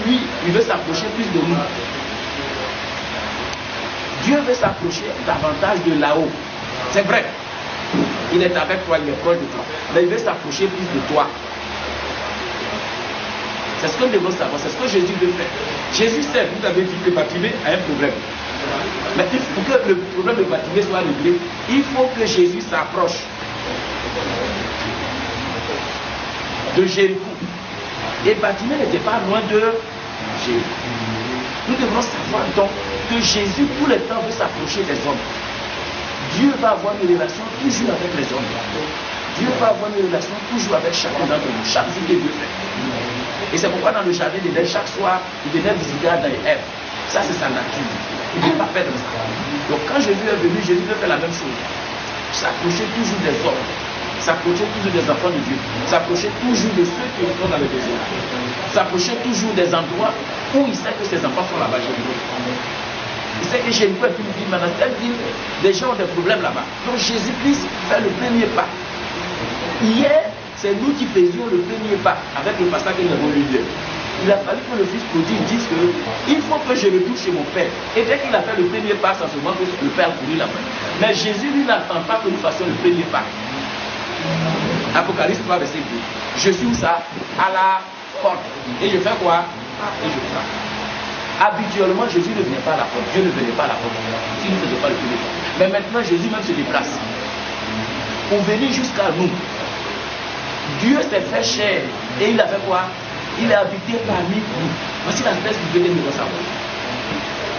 lui, il veut s'approcher plus de nous. Dieu veut s'approcher davantage de là-haut. C'est vrai. Il est avec toi, il est proche de toi. Mais il veut s'approcher plus de toi. C'est ce que nous devons savoir, c'est ce que Jésus veut faire. Jésus sait, vous avez dit que Bartimée a un problème. Mais pour que le problème de Bartimée soit réglé, il faut que Jésus s'approche de Jéricho. Et Bartimée n'était pas loin de Jéricho. Nous devons savoir donc que Jésus, tout le temps, veut s'approcher des hommes. Dieu va avoir une relation toujours avec les hommes. Dieu va avoir une relation toujours avec chacun d'entre nous, chaque jour que Dieu fait. Et c'est pourquoi dans le jardin d'Éden, chaque soir, il venait visiter Adam et Ève. Ça, c'est sa nature. Il ne peut pas perdre ça. Donc quand Jésus est venu, Jésus veut faire la même chose. S'approcher toujours des hommes. S'approcher toujours des enfants de Dieu. S'approcher toujours de ceux qui sont dans le désert. S'approcher toujours des endroits où il sait que ses enfants sont là-bas. Il sait que Jéricho est une ville, maintenant cette ville, des gens ont des problèmes là-bas. Donc Jésus-Christ fait le premier pas. Hier, c'est nous qui faisions le premier pas avec le passage que nous avons lu hier. Il a fallu que le fils prodigue dise que il faut que je retourne chez mon père. Et dès qu'il a fait le premier pas, ça se voit que le père couru là-bas. Mais Jésus, lui, n'attend pas que nous fassions le premier pas. Apocalypse 3, verset 2. Je suis où ça? À la porte. Et je fais quoi? Et je frappe. Habituellement, Jésus ne venait pas à la porte. Dieu ne venait pas à la porte. S'il ne faisait pas le premier pas. Mais maintenant, Jésus même se déplace. Pour venir jusqu'à nous. Dieu s'est fait chair. Et il a fait quoi? Il a habité parmi nous. Voici la espèce du Dieu que nous devons savoir.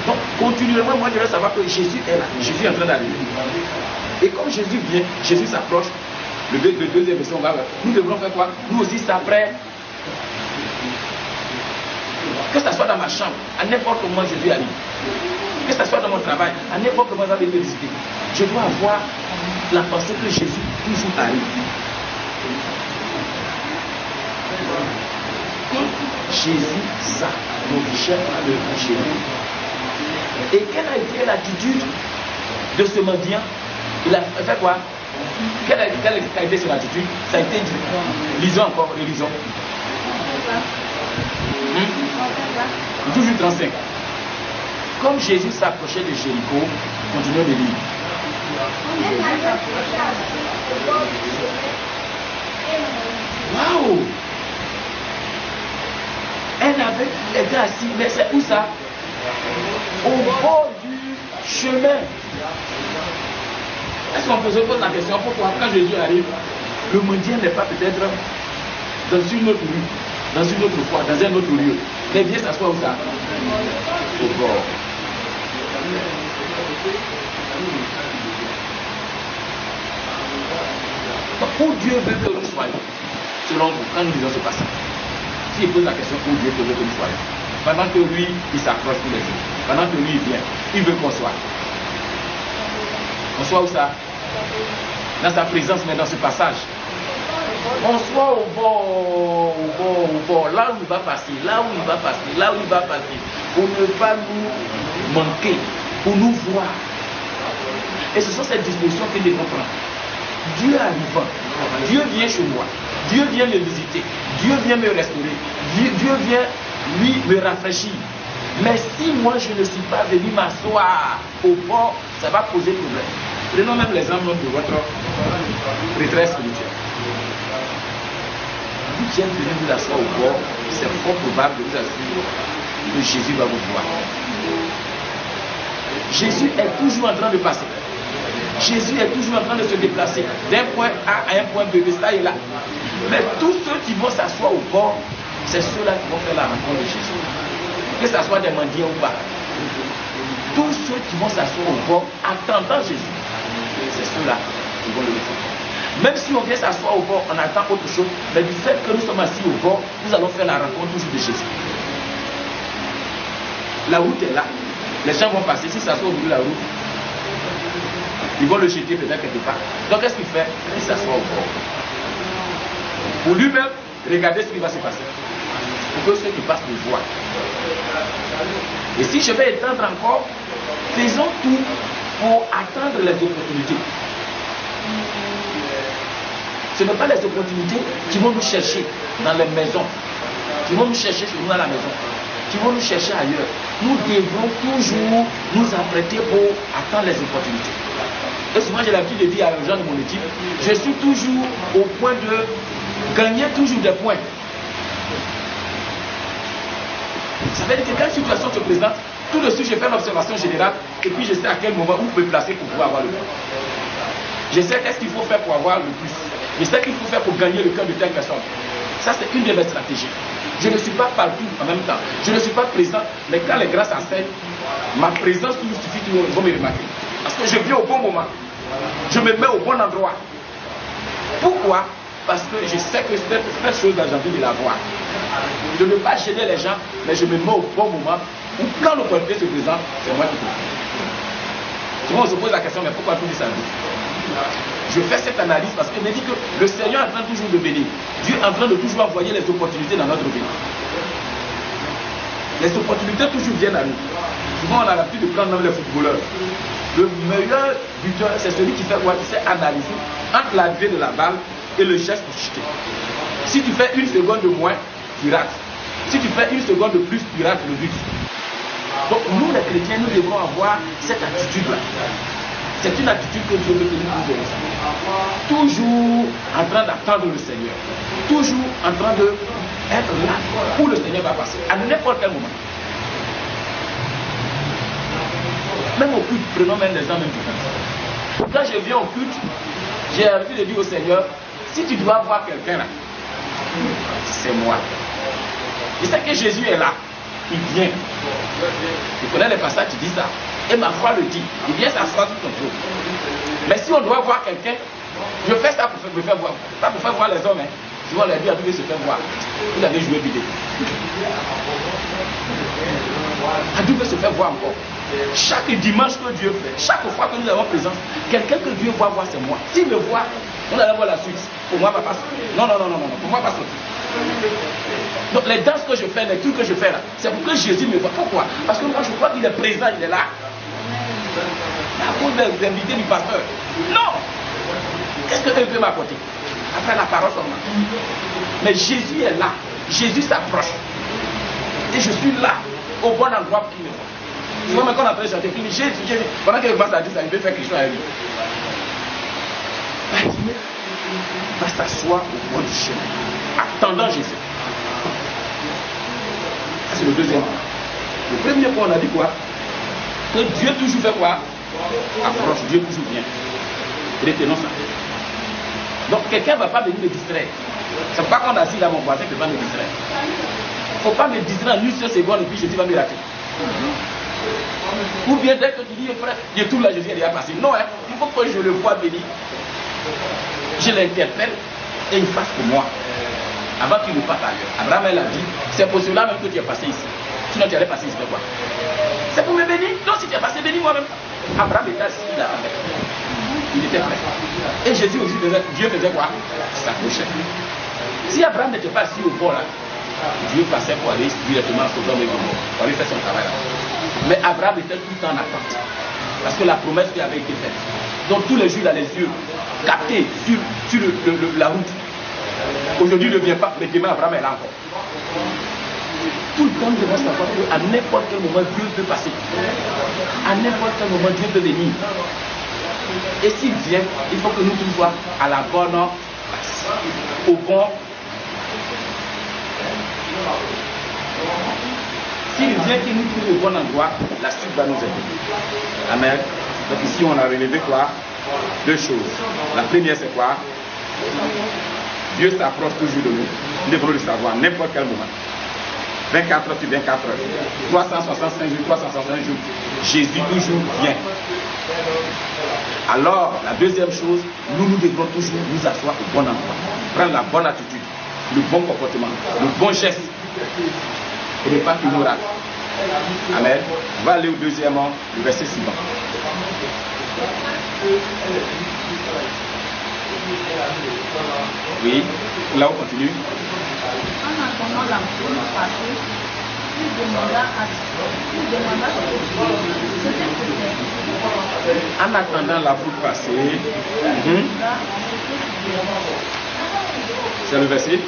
Donc, continuellement, moi, je veux savoir que Jésus est là. Jésus est en train d'arriver. Et comme Jésus vient, Jésus s'approche. Le deuxième verset, on va voir. Nous devrons faire quoi? Nous aussi s'apprêter. Que ce soit dans ma chambre, à n'importe comment Jésus arrive. Que ce soit dans mon travail, à n'importe comment j'avais été visité. Je dois avoir la pensée que Jésus toujours arrive. Et Jésus s'approchait de Jésus. Et quelle a été l'attitude de ce mendiant? Il a fait quoi? Quelle a été son attitude? Ça a été dit. Lisons encore, lisons. Toujours 35. Comme Jésus s'approchait de Jéricho, continuons de lire. Waouh! Elle avait été assise, mais c'est où ça? Au bord du chemin. Est-ce qu'on peut se poser la question pourquoi quand Jésus arrive, le mendiant n'est pas peut-être dans une autre rue, dans une autre foi, dans un autre lieu, mais vient s'asseoir où ça? Au bord. Où Dieu veut que nous soyons, selon vous, quand nous lisons ce passage, s'il pose la question où Dieu veut que nous soyons, pendant que lui, il s'approche tous les jours, pendant que lui, il vient, il veut qu'on soit. On soit où ça? Dans sa présence, mais dans ce passage. On soit au bord, là où il va passer, là où il va passer, là où il va passer, pour ne pas nous manquer, pour nous voir. Et ce sont ces dispositions que nous devons prendre. Dieu arrivant, Dieu vient chez moi, Dieu vient me visiter, Dieu vient me restaurer, Dieu vient, lui, me rafraîchir. Mais si moi je ne suis pas venu m'asseoir au bord, ça va poser problème. Prenons même l'exemple de votre retraite spirituelle. Vous qui êtes venu vous asseoir au bord, c'est fort probable de vous assurer que Jésus va vous voir. Jésus est toujours en train de passer. Jésus est toujours en train de se déplacer d'un point A à un point B. Ça est là. Mais tous ceux qui vont s'asseoir au bord, c'est ceux-là qui vont faire la rencontre de Jésus. Que ce soit des mendiants ou pas. Tous ceux qui vont s'asseoir au bord, attendant Jésus, c'est ceux-là qui vont le faire. Même si on vient s'asseoir au bord, on attend autre chose, mais du fait que nous sommes assis au bord, nous allons faire la rencontre toujours de Jésus. La route est là. Les gens vont passer. Si ça s'assoit au bout de la route, ils vont le jeter peut-être quelque part. Donc qu'est-ce qu'il fait? Il s'assoit au bord. Pour lui-même, regardez ce qui va se passer. Pour que ceux qui passent le voient. Et si je vais étendre encore, faisons tout pour attendre les opportunités. Ce ne sont pas les opportunités qui vont nous chercher dans les maisons, qui vont nous chercher chez nous à la maison. qui vont nous chercher ailleurs. Nous devrons toujours nous apprêter pour attendre les opportunités. Et souvent, j'ai l'habitude de dire aux gens de mon équipe, je suis toujours au point de gagner toujours des points. Ça veut dire que quand une situation se présente, tout de suite, je fais une observation générale et puis je sais à quel moment où me placer pour pouvoir avoir le plus. Je sais qu'est-ce qu'il faut faire pour avoir le plus. Je sais qu'il faut faire pour gagner le cœur de telle personne. Ça, c'est une de mes stratégies. Je ne suis pas partout en même temps. Je ne suis pas présent, mais quand les grâces enseignent, ma présence tout suffit, ils vont me remarquer. Parce que je viens au bon moment. Je me mets au bon endroit. Pourquoi? Parce que je sais que cette chose-là, j'ai envie de la voir. Je ne veux pas gêner les gens, mais je me mets au bon moment où quand l'opportunité se présente, c'est moi qui peux. Souvent on se pose la question, mais pourquoi tout dit ça? Je fais cette analyse parce qu'il me dit que le Seigneur est en train toujours de bénir. Dieu est en train de toujours envoyer les opportunités dans notre vie. Les opportunités toujours viennent à nous. Souvent on a l'habitude de prendre les footballeurs. Le meilleur buteur, c'est celui qui fait quoi? Qui sait analyser entre l'arrivée de la balle et le geste pour chuter. Si tu fais une seconde de moins, tu rates. Si tu fais une seconde de plus, tu rates le but. Donc nous les chrétiens, nous devons avoir cette attitude-là. C'est une attitude que Dieu veut que nous ayons. Toujours en train d'attendre le Seigneur. Toujours en train d'être là où le Seigneur va passer. À n'importe quel moment. Même au culte, prenons même les gens même du culte. Quand je viens au culte, j'ai l'habitude de dire au Seigneur, si tu dois voir quelqu'un là, c'est moi. Je sais que Jésus est là. Il vient. Tu connais les passages qui disent ça. Et ma foi le dit. Il vient s'asseoir sur ton trône. Mais si on doit voir quelqu'un, je fais ça pour me faire voir. Pas pour faire voir les hommes. Hein. Souvent les dieux devait se faire voir. Vous avez joué vidéo. Dieu veut se faire voir encore. Chaque dimanche que Dieu fait, chaque fois que nous avons présence, quelqu'un que Dieu voit voir, c'est moi. S'il me voit, on allait voir la suite. Pour moi, pas sortir. Non. Pour moi, pas sortir. Donc les danses que je fais, les trucs que je fais là, c'est pour que Jésus me voit. Pourquoi? Parce que moi je crois qu'il est présent, il est là. À cause des invités du pasteur. Non. Qu'est-ce que Dieu peut m'apporter? Après la parole seulement. Mais Jésus est là. Jésus s'approche. Et je suis là, au bon endroit pour qu'il me voit. Tu vois, quand on a fait chanter, Jésus, pendant qu'il commence à dire ça, il veut faire quelque chose à lui. Va s'asseoir au bord du chemin, attendant Jésus. C'est le deuxième point. Le premier point, on a dit quoi? Que Dieu toujours fait quoi? Approche, Dieu toujours vient. Retenons ça. Donc quelqu'un ne va pas venir me distraire. C'est pas qu'on a assis là, mon voisin qui va me distraire. Il ne faut pas me distraire en une seule seconde et puis Jésus va me rater. Ou bien dès que tu dis, frère, je tourne là, Jésus est déjà passé. Non, hein, il faut que je le vois venir. Je l'interpelle et il fasse pour moi. Avant qu'il ne parte ailleurs. Abraham elle a dit, c'est pour cela même que tu es passé ici. Sinon tu allais passer ici, quoi. C'est pour me bénir. Donc si tu es passé, bénis moi-même. Abraham était assis là avec. Il était prêt. Et Jésus aussi faisait, Dieu faisait quoi? Il s'approchait. Si Abraham n'était pas assis au bord là, Dieu passait pour aller directement à Sodome et Gomorrhe, pour aller faire son travail là. Mais Abraham était tout le temps en attente. Parce que la promesse lui avait été faite. Donc tous les jours il a les yeux captés sur la route. Aujourd'hui ne vient pas, mais demain Abraham est là encore. Tout le temps nous devons savoir qu'à n'importe quel moment Dieu peut passer. À n'importe quel moment Dieu peut venir. Et s'il vient, il faut que nous tous soyons à la bonne place. Au bon. S'il vient qu'il nous trouve au bon endroit, la suite va nous aider. Amen. Donc ici on a relevé quoi? Deux choses. La première c'est quoi? Dieu s'approche toujours de nous. Nous devons le savoir à n'importe quel moment. 24 heures sur 24 heures. 365 jours, 365 jours. Jésus toujours vient. Alors, la deuxième chose, nous devons toujours nous asseoir au bon endroit. Prendre la bonne attitude, le bon comportement, le bon geste. Et ne pas qu'il nous rate. Amen. On va aller au deuxièmement, le verset suivant. Oui, là on continue. En attendant la foule passer, c'est le verset.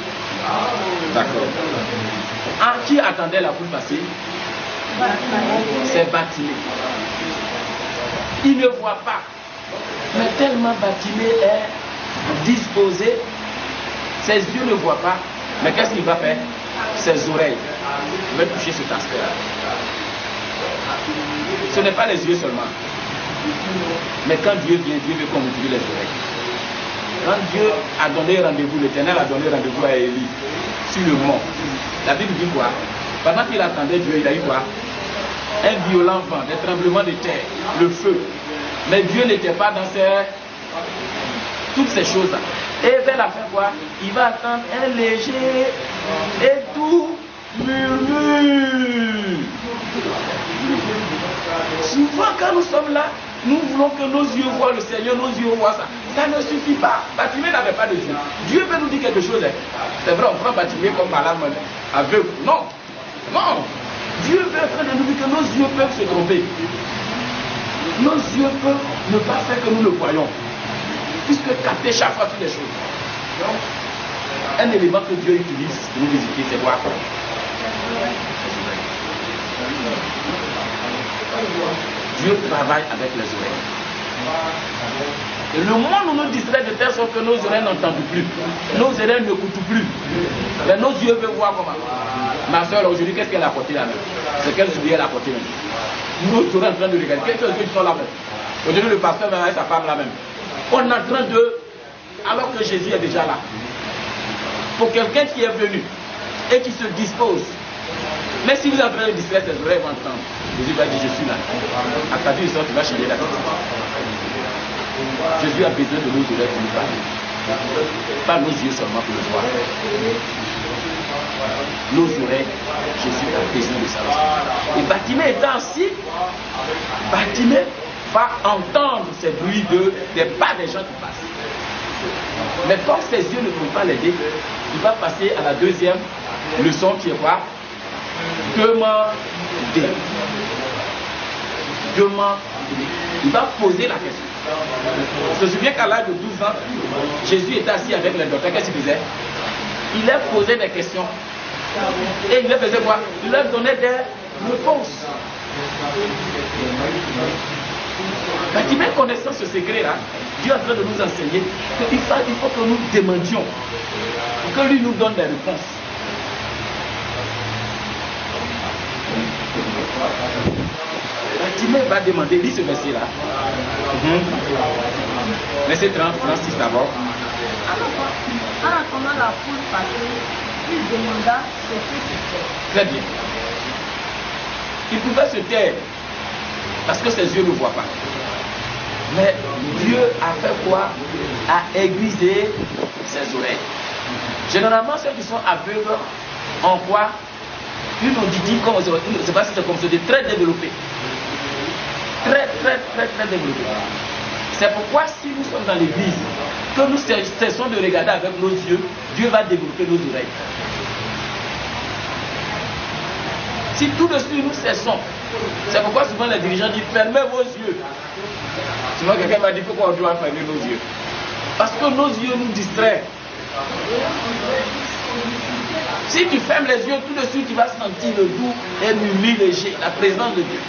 D'accord. Ah, qui attendait la foule passer? C'est Bartimée. Il ne voit pas. Mais tellement Bartimée est disposé, ses yeux ne voient pas. Mais qu'est-ce qu'il va faire? Ses oreilles. Il va toucher cet aspect-là. Ce n'est pas les yeux seulement. Mais quand Dieu vient, Dieu veut qu'on utilise les oreilles. Quand Dieu a donné rendez-vous, l'Éternel a donné rendez-vous à Élie sur le mont. La Bible dit quoi? Pendant qu'il attendait Dieu, il a eu quoi? Un violent vent, des tremblements de terre, le feu. Mais Dieu n'était pas dans toutes ces choses-là. Et vers la fin, quoi? Il va attendre un léger et doux murmure. Souvent, quand nous sommes là, nous voulons que nos yeux voient le Seigneur, nos yeux voient ça. Ça ne suffit pas. Bartimée n'avait pas de Dieu. Dieu veut nous dire quelque chose. C'est vrai, on prend Bartimée comme malade aveugle. Non. Non. Dieu veut faire de nous dire que nos yeux peuvent se tromper. Nos yeux peuvent ne pas faire que nous le voyons. Puisque capter chaque fois toutes les choses. Donc, un élément que Dieu utilise pour nous visiter, c'est quoi? Dieu travaille avec les oreilles. Et le monde nous distrait de telle sorte que nos oreilles n'entendent plus. Nos oreilles n'écoutent plus. Mais nos yeux veulent voir comment. Ma soeur, aujourd'hui, qu'est-ce qu'elle a apporté là-même? C'est quel soulier elle a apporté même? Nous sommes en train de regarder. Quelles choses qui sont là-même? Aujourd'hui, le pasteur même avec sa femme là-même. On est en train de... Alors que Jésus est déjà là. Pour quelqu'un qui est venu et qui se dispose. Mais si vous êtes en train de distraire ses oreilles, vont entendre. Jésus va dire, je suis là. À ta vie, tu vas changer d'attitude. Jésus a besoin de nos oreilles pour nous parler. Pas nos yeux seulement pour le voir. Nos oreilles, Jésus a besoin de ça. Et Bartimée étant assis, Bartimée va entendre ces bruits des pas des gens qui passent. Mais comme ses yeux ne peuvent pas l'aider, il va passer à la deuxième leçon qui est quoi? Demander. Il va poser la question. Je me souviens qu'à l'âge de 12 ans, Jésus était assis avec les docteurs. Qu'est-ce qu'il faisait? Il leur posait des questions. Et il leur faisait quoi? Il leur donnait des réponses. Bartimée connaissant ce secret-là, Dieu est en train de nous enseigner qu'il faut que nous demandions, que lui nous donne des réponses. Bartimée va demander, lis ce verset-là. Verset 30, 36 d'abord. En attendant la foule passer, il demanda ce que c'était. Très bien. Il pouvait se taire parce que ses yeux ne voient pas. Mais Dieu a fait quoi? A aiguisé ses oreilles. Généralement, ceux qui sont aveugles en quoi? Une auditive, comme je ne sais pas si c'est comme ça, très développée. Très développée. C'est pourquoi si nous sommes dans l'église, que nous cessons de regarder avec nos yeux, Dieu va développer nos oreilles. Si tout de suite nous cessons, c'est pourquoi souvent les dirigeants disent fermez vos yeux. Souvent quelqu'un m'a dit pourquoi on doit fermer nos yeux. Parce que nos yeux nous distraient. Si tu fermes les yeux, tout de suite tu vas sentir le doux et murmure léger, la présence de Dieu.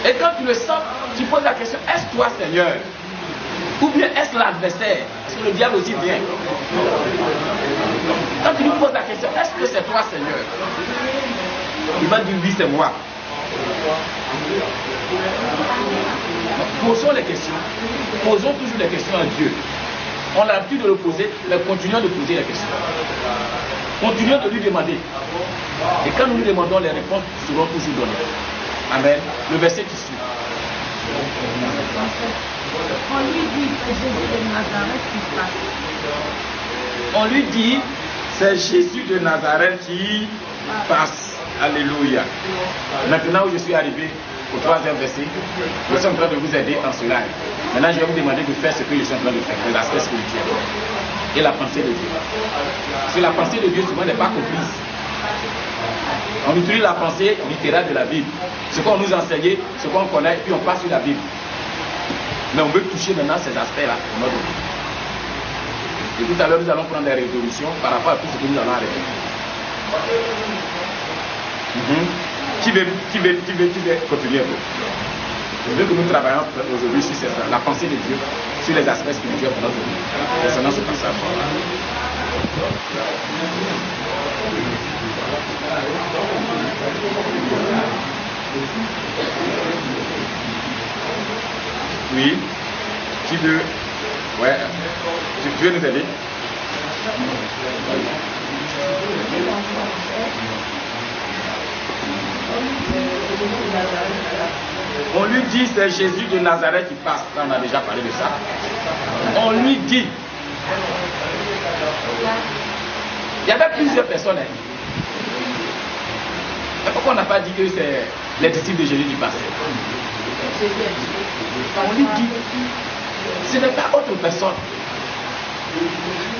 Et quand tu le sens, tu poses la question, est-ce toi Seigneur? Ou bien est-ce l'adversaire? Parce que le diable aussi vient. Quand tu lui poses la question, est-ce que c'est toi Seigneur? Il va dire oui, c'est moi. Posons les questions. Posons toujours les questions à Dieu. On a l'habitude de le poser, mais continuons de poser les questions. Continuons de lui demander. Et quand nous lui demandons, les réponses seront toujours données. Amen. Le verset qui suit. On lui dit que Jésus de Nazareth qui passe. On lui dit, c'est Jésus de Nazareth qui passe. Alléluia. Maintenant où je suis arrivé au troisième verset, je suis en train de vous aider en cela. Maintenant je vais vous demander de faire ce que je suis en train de faire, l'aspect spirituel et la pensée de Dieu. Parce que la pensée de Dieu souvent n'est pas comprise. On utilise la pensée littérale de la Bible. Ce qu'on nous enseigne, ce qu'on connaît, puis on passe sur la Bible. Mais on veut toucher maintenant ces aspects-là. Et tout à l'heure, nous allons prendre des résolutions par rapport à tout ce que nous allons arrêter. Qui veut continuer un peu? Je veux que nous travaillions aujourd'hui sur la pensée de Dieu, sur les aspects spirituels de notre vie, concernant ce passage. Oui. Qui veut? Ouais. Tu veux nous aider? On lui dit c'est Jésus de Nazareth qui passe. Là, on a déjà parlé de ça. On lui dit. Il y avait plusieurs personnes. Mais pourquoi on n'a pas dit que c'est les disciples de Jésus du passé? On lui dit, ce n'est pas autre personne.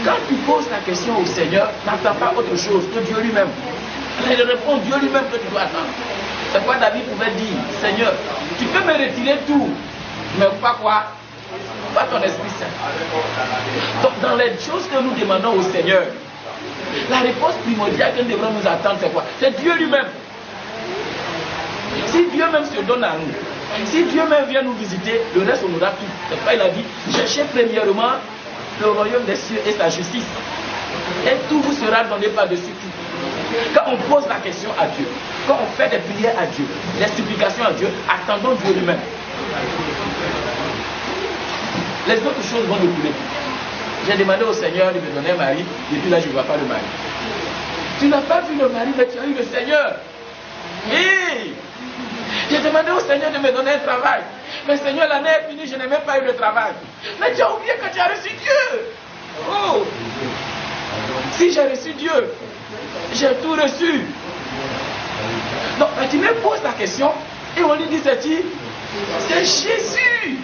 Quand tu poses la question au Seigneur, n'attends pas autre chose que Dieu lui-même. Il répond Dieu lui-même que tu dois attendre. C'est pourquoi David pouvait dire, Seigneur, tu peux me retirer tout, mais pas quoi? Pas ton Esprit Saint. Donc dans les choses que nous demandons au Seigneur, la réponse primordiale que nous devrons nous attendre, c'est quoi? C'est Dieu lui-même. Si Dieu même se donne à nous, si Dieu même vient nous visiter, le reste on aura tout. C'est pourquoi il a dit, cherchez premièrement le royaume des cieux et sa justice. Et tout vous sera donné par-dessus tout. Quand on pose la question à Dieu, quand on fait des prières à Dieu, des supplications à Dieu, attendons Dieu lui-même. Les autres choses vont nous couler. J'ai demandé au Seigneur de me donner un mari, et puis là je ne vois pas le mari. Tu n'as pas vu le mari, mais tu as eu le Seigneur. Et j'ai demandé au Seigneur de me donner un travail. Mais Seigneur, l'année est finie, je n'ai même pas eu de travail. Mais tu as oublié que tu as reçu Dieu. Oh! Si j'ai reçu Dieu, j'ai tout reçu. Donc, tu me poses la question et on lui dit c'est qui? C'est Jésus.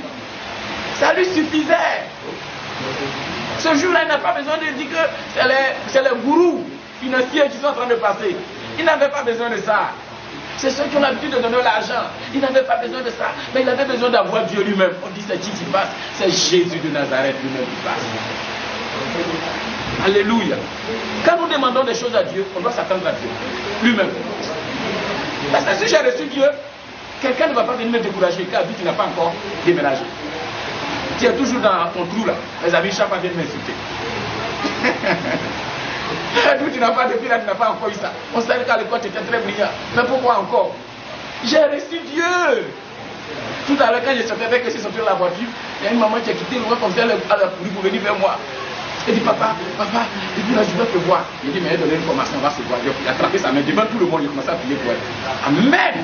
Ça lui suffisait. Ce jour-là, il n'a pas besoin de dire que c'est les gourous financiers qui sont en train de passer. Il n'avait pas besoin de ça. C'est ceux qui ont l'habitude de donner l'argent. Il n'avait pas besoin de ça. Mais il avait besoin d'avoir Dieu lui-même. On dit c'est qui passe? C'est Jésus de Nazareth lui-même qui passe. Alléluia. Quand nous demandons des choses à Dieu, on doit s'attendre à Dieu lui-même. Parce que si j'ai reçu Dieu, quelqu'un ne va pas venir me décourager car tu n'as pas encore déménagé. Tu es toujours dans ton trou là. Les amis, chaque fois viennent m'insulter. Tu n'as pas depuis là, tu n'as pas encore eu ça. On savait qu'à l'époque tu étais très brillant. Mais pourquoi encore? J'ai reçu Dieu. Tout à l'heure, quand je sortais avec eux, je sortais de la voiture, il y a une maman qui a quitté loin comme ça, elle a couru pour venir vers moi. Elle dit papa, et puis là je dois te voir. Il dit mais elle donné une formation, on va se voir. Il a attrapé sa main devant tout le monde, il a commencé à prier pour elle. Amen.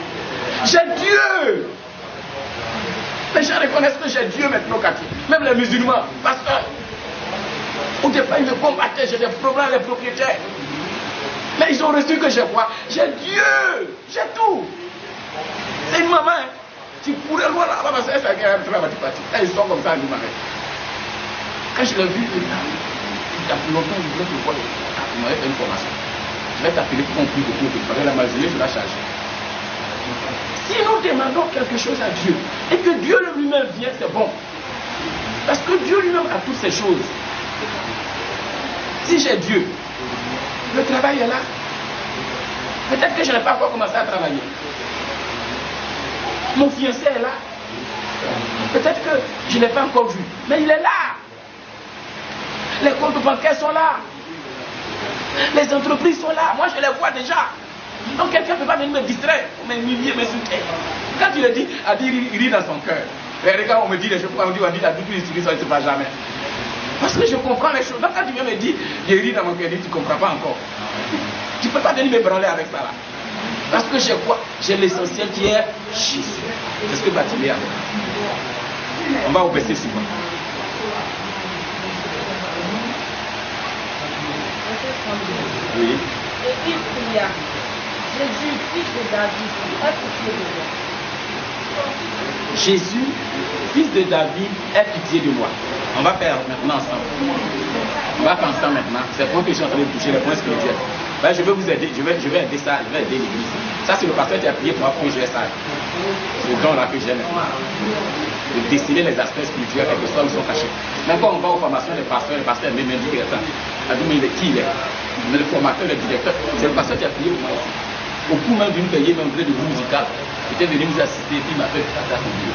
J'ai Dieu. Les gens reconnaissent que j'ai Dieu maintenant au quartier. Même les musulmans, pasteurs. Au départ, ils me combattaient, j'ai des problèmes avec les propriétaires. Mais ils ont reçu que j'ai quoi? J'ai Dieu, j'ai tout. C'est une maman. Hein. Tu pourrais voir là-bas, parce que c'est un travail parti. Ils sont comme ça, ils m'arrêtent. Quand je l'ai vu, il y a plus longtemps, je voulais te voir. Il m'avait fait une formation. Je vais t'appeler pour qu'on prie de tout. Parce que la magie, je la charge. Si nous demandons quelque chose à Dieu et que Dieu lui-même vient, c'est bon. Parce que Dieu lui-même a toutes ces choses. Si j'ai Dieu, le travail est là. Peut-être que je n'ai pas encore commencé à travailler. Mon fiancé est là. Peut-être que je ne l'ai pas encore vu. Mais il est là. Les comptes bancaires sont là. Les entreprises sont là. Moi, je les vois déjà. Donc, quelqu'un ne peut pas venir me distraire, m'humilier, m'insulter. Quand tu le dis, il rit dans son cœur. Et regarde, on me dit les choses, on dit la double ça ne se passe jamais. Parce que je comprends les choses. Donc, quand tu viens me dire, je ris dans mon cœur, tu ne comprends pas encore. Tu ne peux pas venir me branler avec ça là. Parce que j'ai quoi? J'ai l'essentiel qui est Jésus. C'est ce que Baptiste a. On va au verset suivant. Oui. Et il pria. Jésus, fils de David, aie pitié de moi. Jésus, fils de David, aie pitié de moi. On va faire maintenant ensemble. On va faire ensemble maintenant. C'est pour que je suis en train de toucher les points spirituels. Ben, je vais vous aider. Je vais aider ça. Je vais aider l'église. Ça, c'est le pasteur qui a prié pour moi pour que je fasse ça. Ce don-là que j'aime de dessiner les aspects spirituels, quels que soient où ils sont cachés. Même quand on va aux formations des pasteurs même dit que il est qui il est. Mais le formateur, le directeur, c'est le pasteur qui a prié pour moi ici. Au cours même d'une payée, même de groupe musical, il était venu nous assister, puis il m'a fait attendu.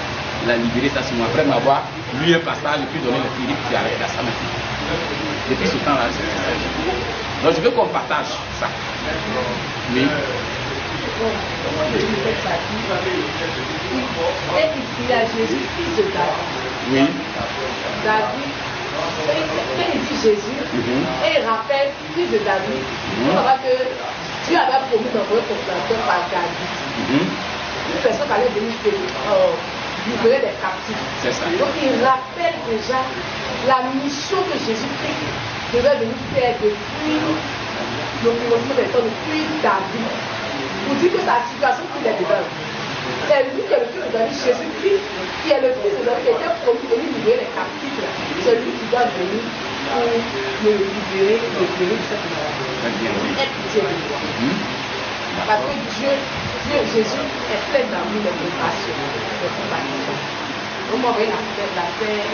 Il a libéré ça sur moi. Après m'avoir lu un passage et puis donné le crédit qui arrête à ça maintenant. Depuis ce temps-là, c'est ça. Donc je veux qu'on partage ça. Oui. Et il y a Jésus, fils de David. Oui. David, quand il dit Jésus, et il rappelle, fils de David, on va que Dieu avait promis d'envoyer son planteur par David. Une personne qui allait venir libérer des captifs. C'est ça. Donc il rappelle déjà la mission que Jésus-Christ devait venir faire depuis le commencement des temps, depuis David. Pour dire que la situation qu'il est dedans, c'est lui qui est le fils de David, Jésus-Christ, qui est le fils de David, qui était promis de venir libérer les captifs. C'est lui qui doit venir pour le libérer de cette maladie. Être Dieu de toi. Parce que Dieu, Jésus est plein d'amour, de compassion, de compassion. Donc, moi, la paix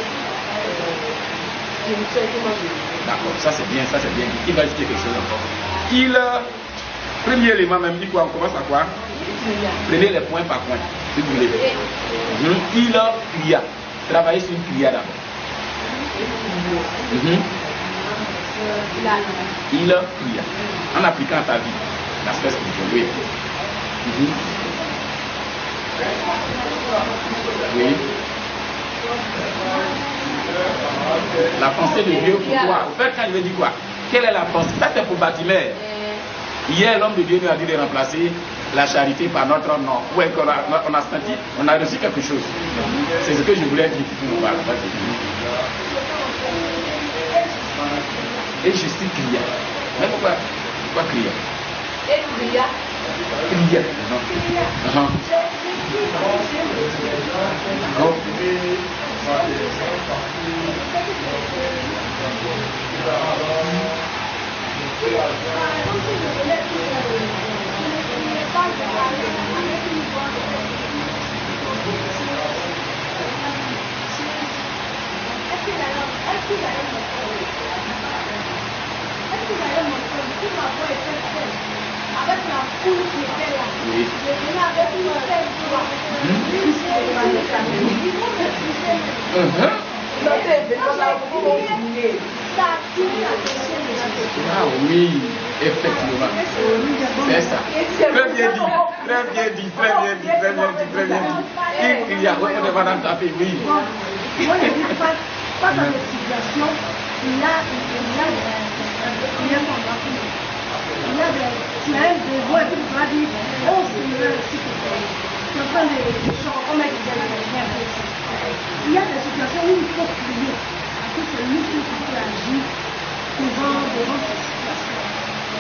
spirituelle que moi je vis. D'accord, ça c'est bien, ça c'est bien. Il va ajouter quelque chose encore. Premier élément même dit quoi? On commence à quoi? Prenez les points par point, si vous voulez. Il pria. Travaillez sur une prière d'abord. Il pria. En appliquant à ta vie l'aspect spirituel. Oui. Oui. La pensée de Dieu pour toi. En fait, quand il veut dire quoi? Quelle est la pensée? Ça c'est pour Bartimée. Hier, l'homme de Dieu nous a dit de remplacer la charité par notre nom. Ouais, on a senti, on a reçu quelque chose. C'est ce que je voulais dire. Et je suis criant. Mais pourquoi crier? Et crier. Crier. Avec la foule qui était là, je venais avec une telle joie. Ça a attiré l'attention de la personne. Ah oui, effectivement. C'est ça. Très bien dit, très bien dit, très bien dit, très bien dit, très bien dit. Il y a beaucoup de madame Tapé, oui. Moi, je dis pas dans cette situation, il y a tu as un besoin et puis tu vas dire, oh Seigneur, s'il te plaît. Tu es en train de chanter, on met des il y a des situations où il faut prier. Parce que c'est lui qui peut agir devant ces situations.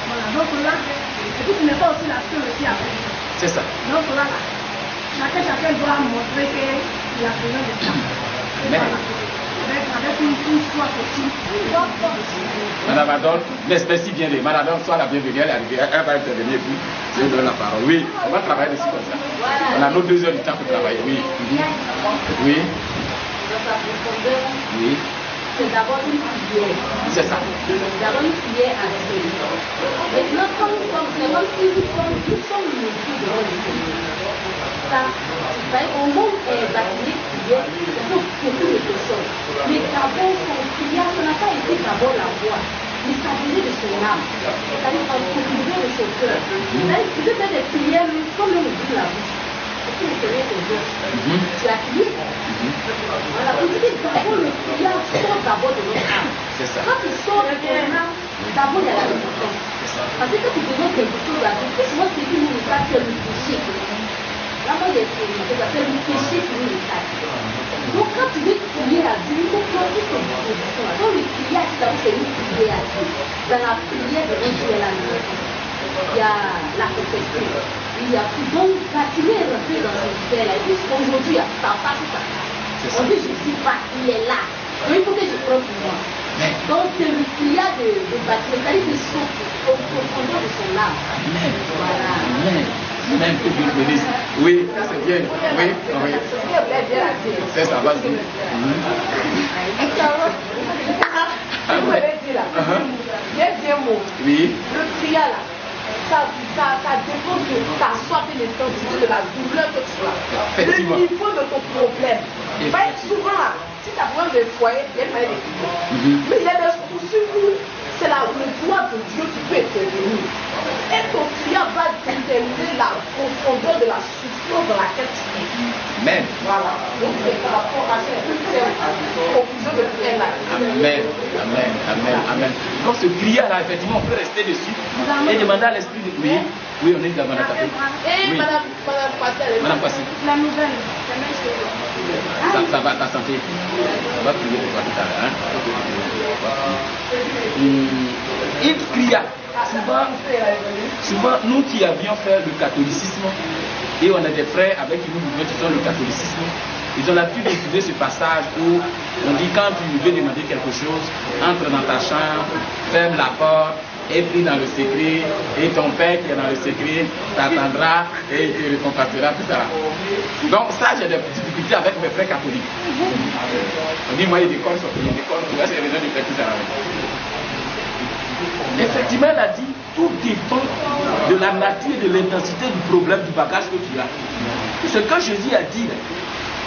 Voilà, donc là, et puis tu n'es pas aussi la seule aussi avec. C'est ça. Donc là, chacun doit montrer qu'il a besoin de ça. Voilà. Avec une foi possible. Madame Adolphe, merci bien de Madame Adolphe, sois la bienvenue, elle est arrivée, elle va intervenir et puis je lui donne la parole. Oui, on va travailler dessus comme ça. On a nos 2 heures du temps pour travailler, oui. Oui. Oui. C'est d'abord une prière. C'est ça. D'abord une prière avec Dieu. Maintenant, comme c'est comme si nous sommes unis devant le Seigneur. Ça, au monde bâti prière, il faut beaucoup de personnes. Mais d'abord, son prière, ça n'a pas été d'abord la voix. Mais ça venait de son âme. C'est-à-dire en profondeur de son cœur. C'est-à-dire que tu peux faire des prières, comme le dit la bouche. Est-ce que le Seigneur te veut? Tu as prié. Voilà, vous dites d'abord le prière sort d'abord de notre âme. C'est ça. Quand tu sors de ton âme, d'abord il y a la résistance. Parce que quand tu demandes quelque chose à Dieu, plus souvent c'est qu'il nous regarde, c'est le péché. Là, moi, il y a c'est le péché qui nous regarde. Donc quand tu veux prier à Dieu, il faut prendre toute ton disposition. Donc le prière, d'abord c'est une prière à Dieu. Dans la prière de Dieu, il y a il y a la confession. Il y a plus. Donc, Bartimée est rentré dans ce terre-là. Et puis, aujourd'hui, ça passe ça. On dit, je ne suis pas, il est là. Donc, il faut que je prenne pour moi. Donc, c'est le prière de Bartimée. C'est-à-dire que c'est au profondeur de son âme. Amen. Voilà. Amen. Même que Dieu le bénisse. Oui, ça c'est bien. Oui, oui. C'est ça, vas-y. Oui. Le prière là, ça dépend de ta soif et l'intensité de la douleur que tu as. Le niveau de ton problème. Souvent là, si tu as besoin de foyer, il y a des problèmes. Mais il y a des soucis où c'est le droit de Dieu qui peut intervenir. Et ton prière va déterminer la profondeur de la souffrance dans laquelle tu es. Amen. Voilà. Donc c'est par rapport à cette conclusion de prière là. Amen. Amen. Amen. Amen. Donc ce prière-là, effectivement, on peut rester dessus et demander à l'esprit de prier. Oui, on est de la bonne attaque. Et oui. Madame Passy. Madame Passy. La nouvelle, Ça va, ta santé. On va prier pour toi tout à l'heure. Il pria. Souvent, nous qui avions fait le catholicisme, et on a des frères avec qui nous vivons qui sont le catholicisme, ils ont l'habitude d'étudier ce passage où on dit quand tu veux demander quelque chose, entre dans ta chambre, ferme la porte, et prie dans le secret, et ton père qui est dans le secret t'attendra et il te récompensera, tout ça. Donc ça, j'ai des difficultés avec mes frères catholiques. On dit, moi, il y a des corps sur pied, tu vois, c'est les gens du fait tout ça. Effectivement, elle a dit, tout dépend de la nature et de l'intensité du problème, du bagage que tu as. Ce que Jésus a dit,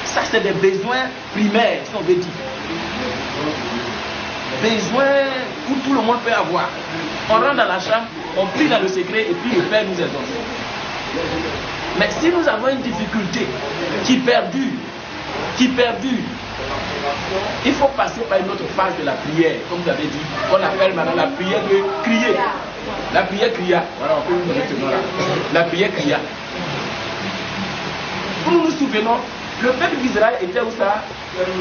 ça c'est des besoins primaires, si on veut dire. Besoins où tout le monde peut avoir. On rentre dans la chambre, on prie dans le secret et puis le Père nous exauce. Mais si nous avons une difficulté qui perdure, il faut passer par une autre phase de la prière, comme vous avez dit, qu'on appelle maintenant la prière de crier. La prière cria. Voilà, on peut nous donner ce nom-là. La prière cria. Nous nous souvenons, le peuple d'Israël était où ça?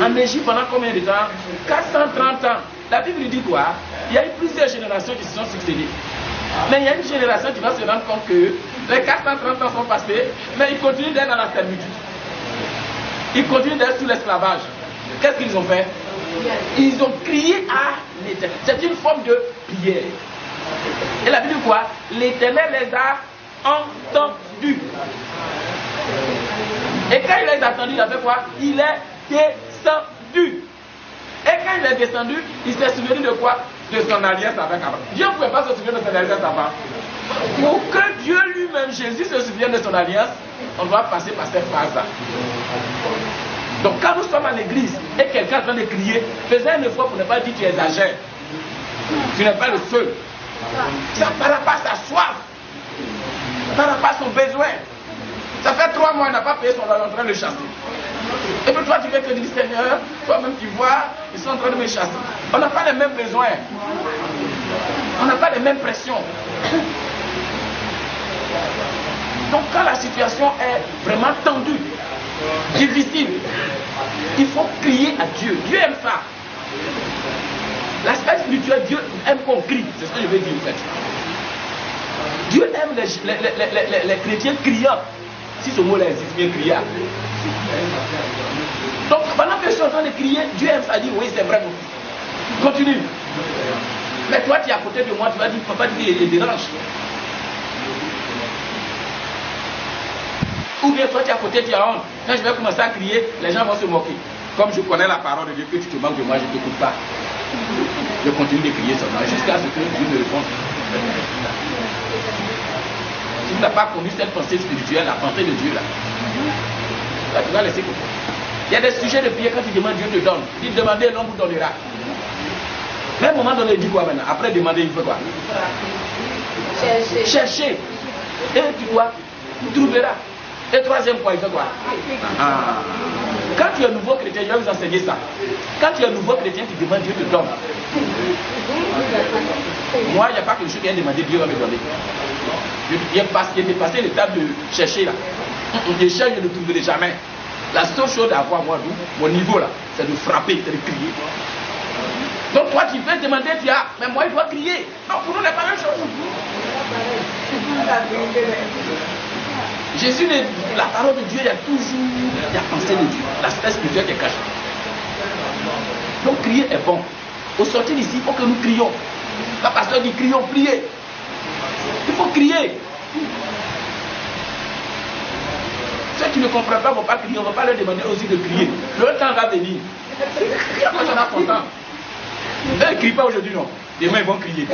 En Égypte pendant combien de temps? 430 ans. La Bible dit quoi? Il y a eu plusieurs générations qui se sont succédées. Mais il y a une génération qui va se rendre compte que les 430 ans sont passés, mais ils continuent d'être dans la servitude. Ils continuent d'être sous l'esclavage. Qu'est-ce qu'ils ont fait? Ils ont crié à l'Éternel. C'est une forme de prière. Et la Bible dit quoi? L'Éternel les a entendus. Et quand il les a entendus, il a fait quoi? Il est descendu. Et quand il est descendu, il s'est souvenu de quoi? De son alliance avec Abraham. Dieu ne pouvait pas se souvenir de son alliance avant. Pour que Dieu lui-même, Jésus, se souvienne de son alliance, on doit passer par cette phase-là. Donc quand nous sommes à l'église et quelqu'un est en train de crier, faisons un effort pour ne pas dire que tu exagères. Tu n'es pas le seul. Ça par rapport à sa soif, par rapport à son besoin. Ça fait 3 mois, il n'a pas payé son loyer, en train de le chasser. Et puis toi, tu veux que dire, Seigneur, toi-même tu vois, ils sont en train de me chasser. On n'a pas les mêmes besoins. On n'a pas les mêmes pressions. Donc quand la situation est vraiment tendue, difficile, il faut crier à Dieu. Dieu aime ça. L'aspect spirituel, Dieu aime qu'on crie. C'est ce que je veux dire en fait. Dieu aime les chrétiens criants. Si ce mot-là existe, bien criard. Donc pendant que je suis en train de crier, Dieu aime ça. Dit oui, c'est vrai. Continue. Mais toi, tu es à côté de moi, tu vas dire, papa, il dérange. Ou bien toi, tu es à côté, tu as honte. Quand je vais commencer à crier, les gens vont se moquer. Comme je connais la parole de Dieu, que tu te moques de moi, je ne t'écoute pas. Je continue de crier seulement jusqu'à ce que Dieu me réponde. Si tu n'as pas connu cette pensée spirituelle, la pensée de Dieu là, tu vas laisser couper. Il y a des sujets de prière, quand tu demandes, Dieu te donne. Il dit demandez, l'homme vous donnera. Mais à un moment donné, il dit quoi maintenant? Après demander, il fait quoi? Chercher. Et tu trouveras. Et troisième point, il fait quoi? Quand tu es nouveau chrétien, je vais vous enseigner ça. Quand tu es nouveau chrétien, tu demandes, Dieu te donne. Moi, il n'y a pas quelque chose qui a demandé, Dieu va me donner. Il est passé l'étape de chercher là. Je cherche, je ne trouverai jamais. La seule chose à avoir, moi, mon niveau là, c'est de frapper, c'est de crier. Donc toi, tu veux demander, tu as, mais moi, il dois crier. Non, pour nous, n'est pas la même chose. Jésus, la parole de Dieu, il y a toujours la pensée de Dieu, l'aspect spirituel qui est caché. Donc crier est bon. Au sortir d'ici, il faut que nous crions. La pasteur dit crions, priez. Il faut crier. Ceux qui ne comprennent pas ne vont pas crier, on ne va pas leur demander aussi de crier. Le temps va venir. Quand on a son temps. Eux ne crient pas aujourd'hui, non. Demain, ils vont crier.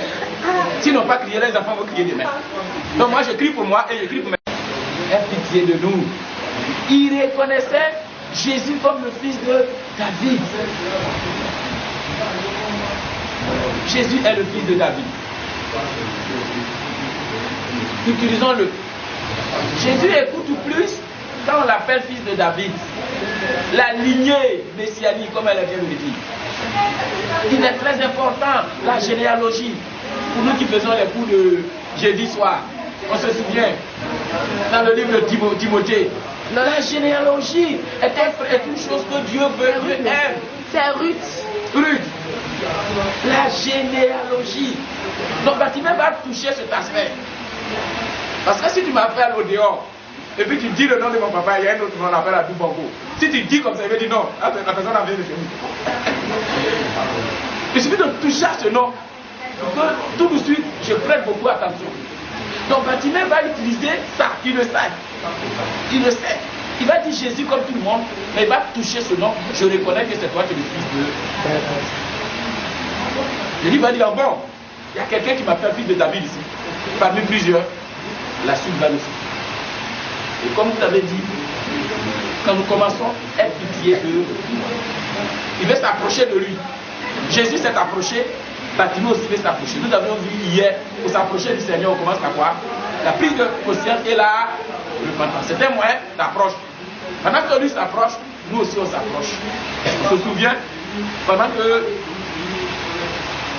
S'ils n'ont pas crié, les enfants vont crier demain. Donc moi, je crie pour moi et je crie pour mes... Aie pitié de nous. Il reconnaissait Jésus comme le fils de David. Jésus est le fils de David. Utilisons-le. Jésus écoute plus quand on l'appelle fils de David. La lignée messianique, comme elle vient de le dire. Il est très important, la généalogie. Pour nous qui faisons les cours de jeudi soir, on se souvient, dans le livre de Timothée, la généalogie est une chose que Dieu veut, Dieu aime. C'est Ruth. La généalogie. Donc Bartimée va toucher cet aspect. Parce que si tu m'appelles au dehors, et puis tu dis le nom de mon papa, il y a un autre nom, on l'appelle à Dubango. Si tu dis comme ça, il va dire non, la personne a besoin de chez nous. Il suffit de toucher à ce nom, que tout de suite, je prête beaucoup attention. Donc Bartimée va utiliser ça, il le sait. Il le sait. Il va dire Jésus comme tout le monde, mais il va toucher ce nom. Je reconnais que c'est toi qui es le fils de David. Et il va dire, bon, il y a quelqu'un qui m'appelle fils de David ici. Parmi plusieurs, la suite va le suivre. Et comme vous l'avez dit, quand nous commençons, aie pitié de lui. Il veut s'approcher de lui. Jésus s'est approché, Bartimée aussi veut s'approcher. Nous avons vu hier, pour s'approcher du Seigneur, on commence par quoi? La prise de conscience et la repentance. C'est un moyen d'approche. Pendant que lui s'approche, nous aussi on s'approche. On se souvient, pendant que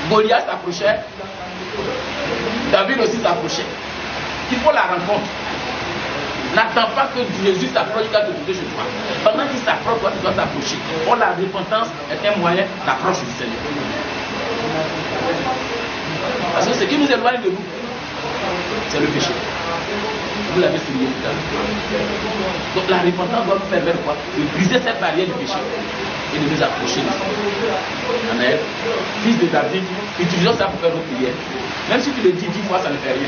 Goliath s'approchait, David aussi s'approchait. Il faut la rencontre. N'attends pas que Jésus s'approche quand tu es chez toi. Pendant qu'il s'approche, toi tu dois t'approcher. Or la repentance est un moyen d'approche du Seigneur. Parce que ce qui nous éloigne de nous, c'est le péché. Vous l'avez souligné tout à l'heure. Donc la repentance doit nous permettre quoi? De briser cette barrière du péché et de nous approcher de Dieu. Amen. Fils de David, utilisons ça pour faire nos prières. Même si tu le dis 10 fois, ça ne fait rien.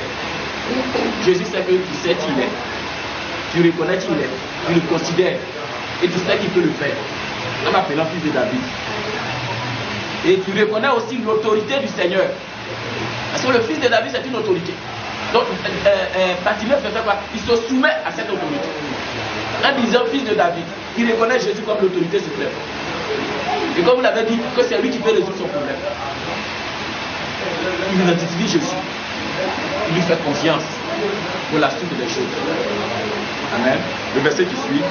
Jésus sait que tu sais qui il est. Tu reconnais qui il est. Tu le considères. Et tu sais qu'il peut le faire. En m'appelant fils de David. Et tu reconnais aussi l'autorité du Seigneur. Parce que le fils de David, c'est une autorité. Donc, Bartimée faisait quoi? Il se soumet à cette autorité. En disant fils de David, il reconnaît Jésus comme l'autorité suprême. Et comme vous l'avez dit, que c'est lui qui peut résoudre son problème. Il identifie Jésus. Il lui fait confiance pour la suite des choses. Amen. Le verset qui suit.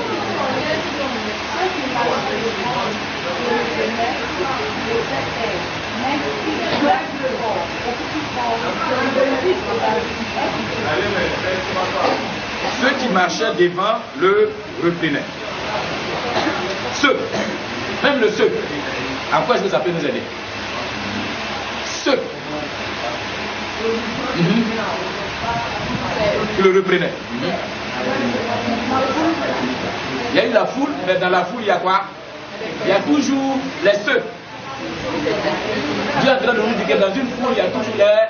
Ceux qui marchaient devant le reprenaient. Ceux, même le ceux, en quoi est-ce que ça peut nous aider? Ceux qui le reprenaient. Il y a eu la foule, mais dans la foule, il y a quoi? Il y a toujours les ceux. Dieu est en train de nous dire que dans une foule, il y a toujours les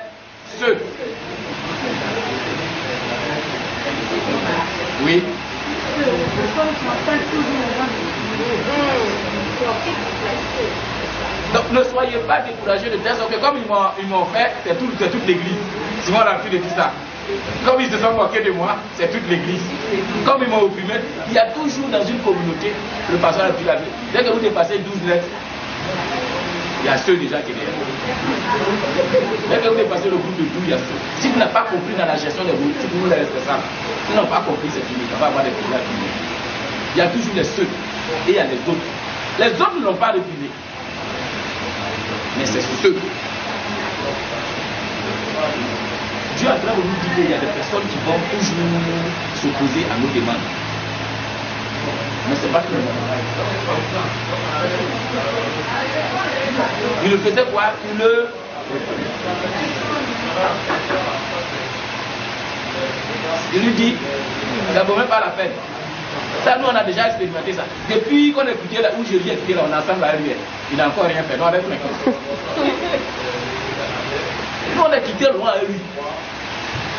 ceux. Oui. Donc ne soyez pas découragés de telle sorte que comme ils m'ont fait, c'est toute l'église. Simon l'a fait de tout ça. Comme ils se sont moqués de moi, c'est toute l'église. Comme ils m'ont opprimé, il y a toujours dans une communauté, le pasteur a pu la vie. Dès que vous dépassez 12 lettres, il y a ceux déjà qui viennent. Dès que vous dépassez le groupe de 12, il y a ceux. Si vous n'avez pas compris dans la gestion des groupes, si vous êtes responsable, si vous n'avez pas compris, c'est fini. On va avoir des problèmes. Il y a toujours les ceux et il y a les autres. Les autres ne l'ont pas réprimé. Mais c'est ceux. Dieu est en train de nous dire qu'il y a des personnes qui vont toujours s'opposer à nos demandes. Mais ce n'est pas tout le monde. Il le faisait quoi? Il le... Il lui dit, ça ne vaut même pas la peine. Ça, nous, on a déjà expérimenté ça. Depuis qu'on a écouté là, où je viens écouter là, on est ensemble avec lui. Il n'a encore rien fait. Non, avec nous. Nous, on est quitté loin avec lui.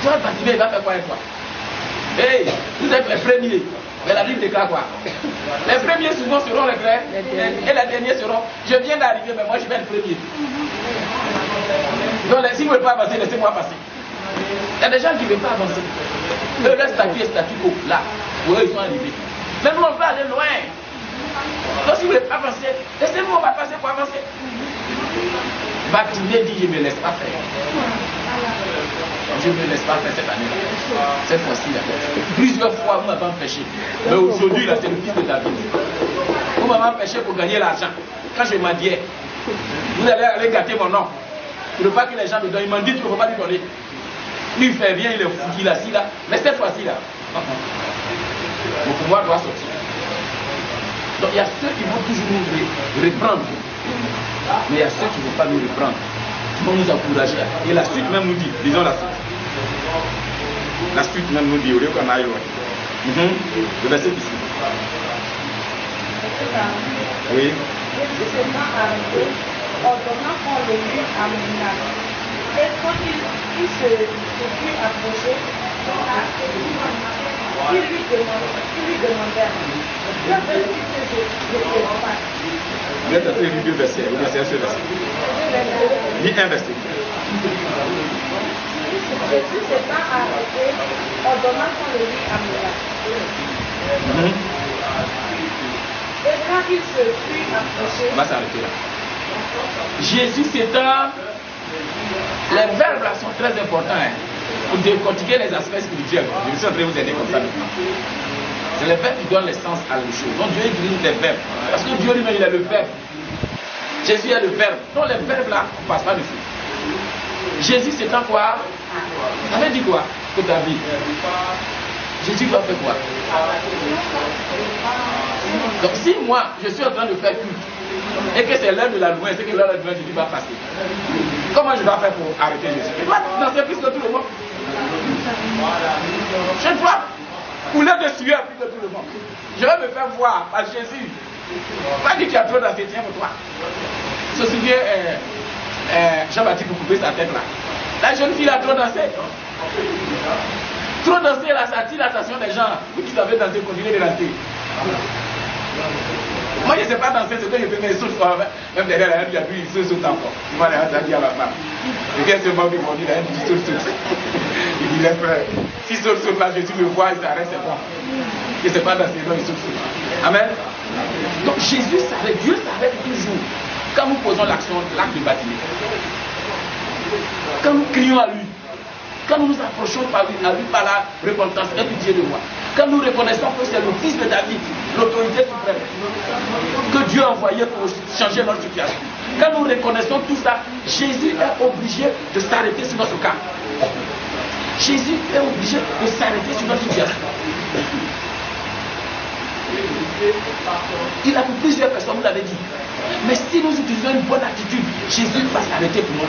Toi, Bartimée, il va faire quoi avec toi? Hey, vous êtes les premiers. Mais la Bible déclare quoi? Les premiers souvent seront les frères et les derniers seront. Je viens d'arriver, mais moi je vais être premier. Donc si vous ne voulez pas avancer, laissez-moi passer. Il y a des gens qui ne veulent pas avancer. Eux, leur statut est statu quo. Là, eux, ils sont arrivés. Mais nous, on veut aller loin. Donc si vous ne voulez pas avancer, laissez-nous, on va passer pour avancer. Bartimée dit, je ne me laisse pas faire. Je ne me laisse pas faire cette année-là. Cette fois-ci, là. Plusieurs fois, vous m'avez empêché. Mais aujourd'hui, là, c'est le fils de David. Vous m'avez empêché pour gagner l'argent. Quand je mendiais, vous allez aller gâter mon nom. Pour ne pas que les gens me donnent. Ils m'ont dit qu'il ne faut pas lui donner. Lui, il fait rien, il est foutu là, si là. Mais cette fois-ci, là, le pouvoir doit sortir. Donc, il y a ceux qui vont toujours nous reprendre. Mais il y a ceux qui ne vont pas nous reprendre. Qui vont nous encourager. Et la suite même nous dit, disons la suite. La suite même nous dit, au lieu qu'on aille loin. Le verset qui suit. Oui. Ordonnant qu'on le lui amena. Et quand il se fut approché, il lui demandait, que veux-tu que je te fasse? Vous êtes en train de lire deux versets, vous laissez un seul verset. Lis un verset. Jésus s'est pas arrêté, ordonnant qu'on le lui amena. Et quand il se fut approché, on va s'arrêter là. Jésus s'étend. Les verbes là sont très importants pour décortiquer les aspects spirituels. Je suis en train de vous aider comme ça maintenant. C'est les verbes qui donnent le sens à la chose. Donc Dieu utilise des verbes. Parce que Dieu lui-même il a le verbe. Jésus a le verbe. Donc les verbes là, on ne passe pas dessus. Jésus s'étend quoi? Ça veut dire quoi? Que ta vie. Jésus doit faire quoi? Donc si moi je suis en train de faire culte et que c'est l'heure de la louange, c'est que l'heure de la louange Jésus va passer. Comment je dois faire pour arrêter Jésus? Je dois danser plus que tout le monde. Je dois couler de sueur plus que tout le monde. Je vais me faire voir par Jésus. Pas dire qu'il y a trop dansé, tiens pour toi. Se souvient Jean-Baptiste pour couper sa tête là. La jeune fille a trop dansé. Trop danser là, ça attire l'attention des gens. Vous qui savez danser, continuez de danser. Moi je ne sais pas danser, c'est que je fais mes sauts. Même derrière la il y a plus, il saute encore. Il m'a dit à ma femme. Et bien ce moment, ils m'ont dit, il dit saute. Il dit, les frères, si saute là, Jésus le voit, il s'arrête, c'est bon. Il ne sait pas danser, donc il saute. Amen. Donc Jésus s'arrête, Dieu s'arrête toujours. Quand nous posons l'acte de baptême, quand nous crions à lui, quand nous nous approchons à lui par la repentance, et pitié de moi, quand nous reconnaissons que c'est le fils de David, l'autorité suprême, que Dieu a envoyé pour changer notre situation, quand nous reconnaissons tout ça, Jésus est obligé de s'arrêter sur notre cas. Jésus est obligé de s'arrêter sur notre situation. Il a pour plusieurs personnes, vous l'avez dit. Mais si nous utilisons une bonne attitude, Jésus va s'arrêter pour nous.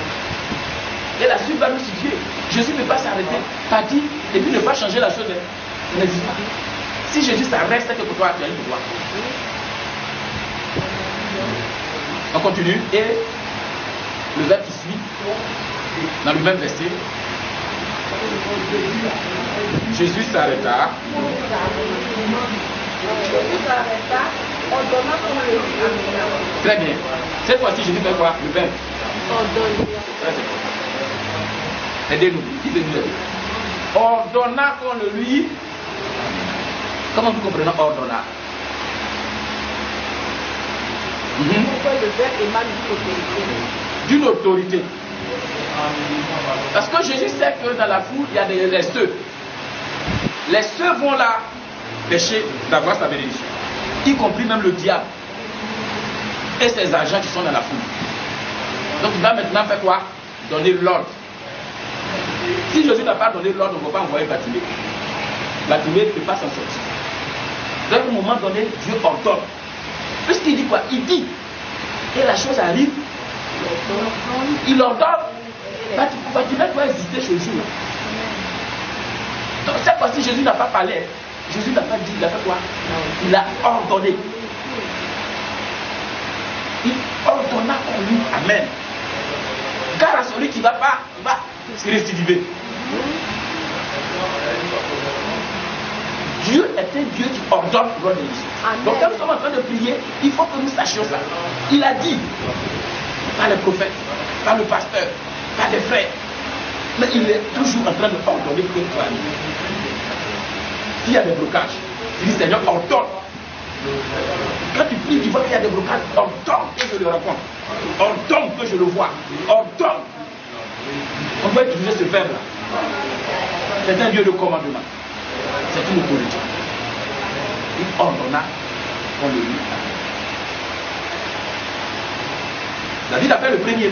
Et la suite va nous suffire. Jésus ne va pas s'arrêter, pas dit, et puis ne pas changer la chose. N'hésite pas. Si Jésus s'arrête, c'est que pour toi, tu as une droit. On continue. Et le verbe qui suit, dans le même verset, Jésus s'arrêta. Très bien. Cette fois-ci, Jésus fait quoi? Le verbe. Très bien. Aidez-nous. Dites-nous. Ordonna qu'on le lui. Comment vous comprenez ordonna? Pourquoi le verbe émane d'une autorité? Parce que Jésus sait que dans la foule, il y a des resteux. Les ceux vont là pécher d'avoir sa bénédiction, y compris même le diable et ses agents qui sont dans la foule. Donc il va maintenant faire quoi? Donner l'ordre. Si Jésus n'a pas donné l'ordre, on ne va pas envoyer Bartimée. Bartimée ne peut pas s'en sortir. Donc à un moment donné, Dieu ordonne. Puisqu'il dit quoi? Il dit. Et la chose arrive. Il ordonne. Bartimée doit exister chez Jésus. Donc cette fois-ci, Jésus n'a pas parlé. Jésus n'a pas dit, il a fait quoi? Il a ordonné. Il ordonna qu'on lui amène. Car à celui qui ne va pas, il va se récidiver. Dieu est un Dieu qui ordonne pour l'ordre de l'issue. Donc quand nous sommes en train de prier, il faut que nous sachions ça. Il a dit, par les prophètes, par le pasteur, par les frères, mais il est toujours en train de ordonner que tu arrives. S'il y a des blocages, tu dis Seigneur, ordonne. Quand tu pries, tu vois qu'il y a des blocages, ordonne que je le rencontre. Ordonne que je le vois. Ordonne. On peut utiliser ce verbe-là. C'est un Dieu de commandement. C'est une autorité. Il ordonna qu'on le lit. David a fait le premier,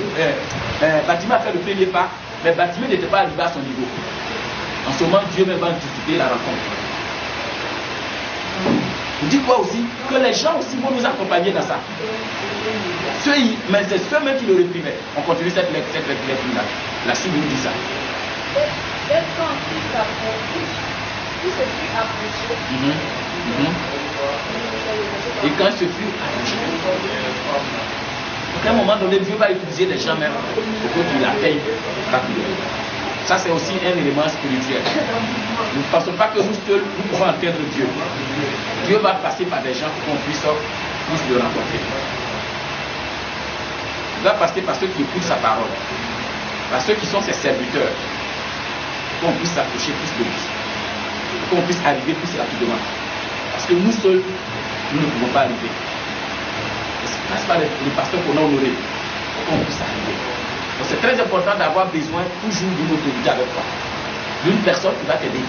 Bartimée a fait le premier pas, mais Bartimée n'était pas arrivé à son niveau. En ce moment, Dieu même va anticiper la rencontre. Il dit quoi aussi? Que les gens aussi vont nous accompagner dans ça. Mais c'est ceux-mêmes qui le réprimaient. On continue cette lecture-là. La suite nous dit ça. Dès quand il se fut approché. Et quand il se fut approché. Donc à un moment donné, Dieu va utiliser des gens même pour qu'il atteigne rapidement. Ça, c'est aussi un élément spirituel. Nous ne pensons pas que nous seuls, nous pouvons atteindre Dieu. Dieu va passer par des gens pour qu'on puisse le rencontrer. Il va passer par ceux qui écoutent sa parole, par ceux qui sont ses serviteurs, pour qu'on puisse s'approcher plus de lui, pour qu'on puisse arriver plus rapidement. Parce que nous seuls, nous ne pouvons pas arriver. Ce n'est pas le pasteur qu'on a honoré, pour qu'on puisse arriver. Donc c'est très important d'avoir besoin toujours d'une autorité avec toi, d'une personne qui va t'aider.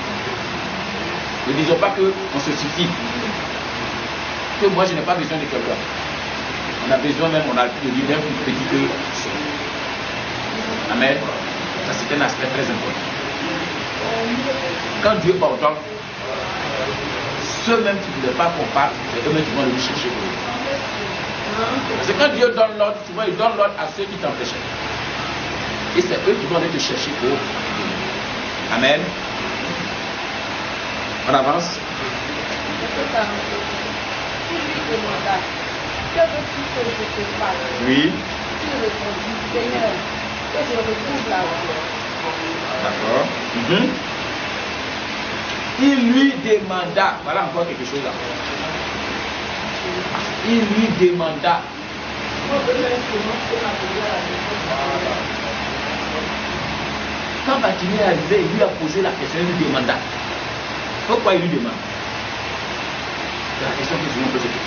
Ne disons pas qu'on se suffit, que moi je n'ai pas besoin de quelqu'un. On a besoin même, on a le dire d'un plus petit que seul. Amen. Ça c'est un aspect très important. Quand Dieu ordonne, ceux-mêmes qui ne voulaient pas qu'on parte, c'est eux-mêmes qui vont le chercher pour eux. Parce que quand Dieu donne l'ordre, souvent il donne l'ordre à ceux qui t'empêchaient. Et c'est eux qui vont aller te chercher pour eux. Amen. On avance. Que veux-tu que je te fasse? Oui. Il répondit, Seigneur, que je retrouve la voie. D'accord. Il lui demanda, voilà encore quelque chose là. Il lui demanda. Quand Bartimée est arrivé, il lui a posé la question, il lui demanda. Pourquoi il lui demande? C'est la question que tout le monde peut se poser.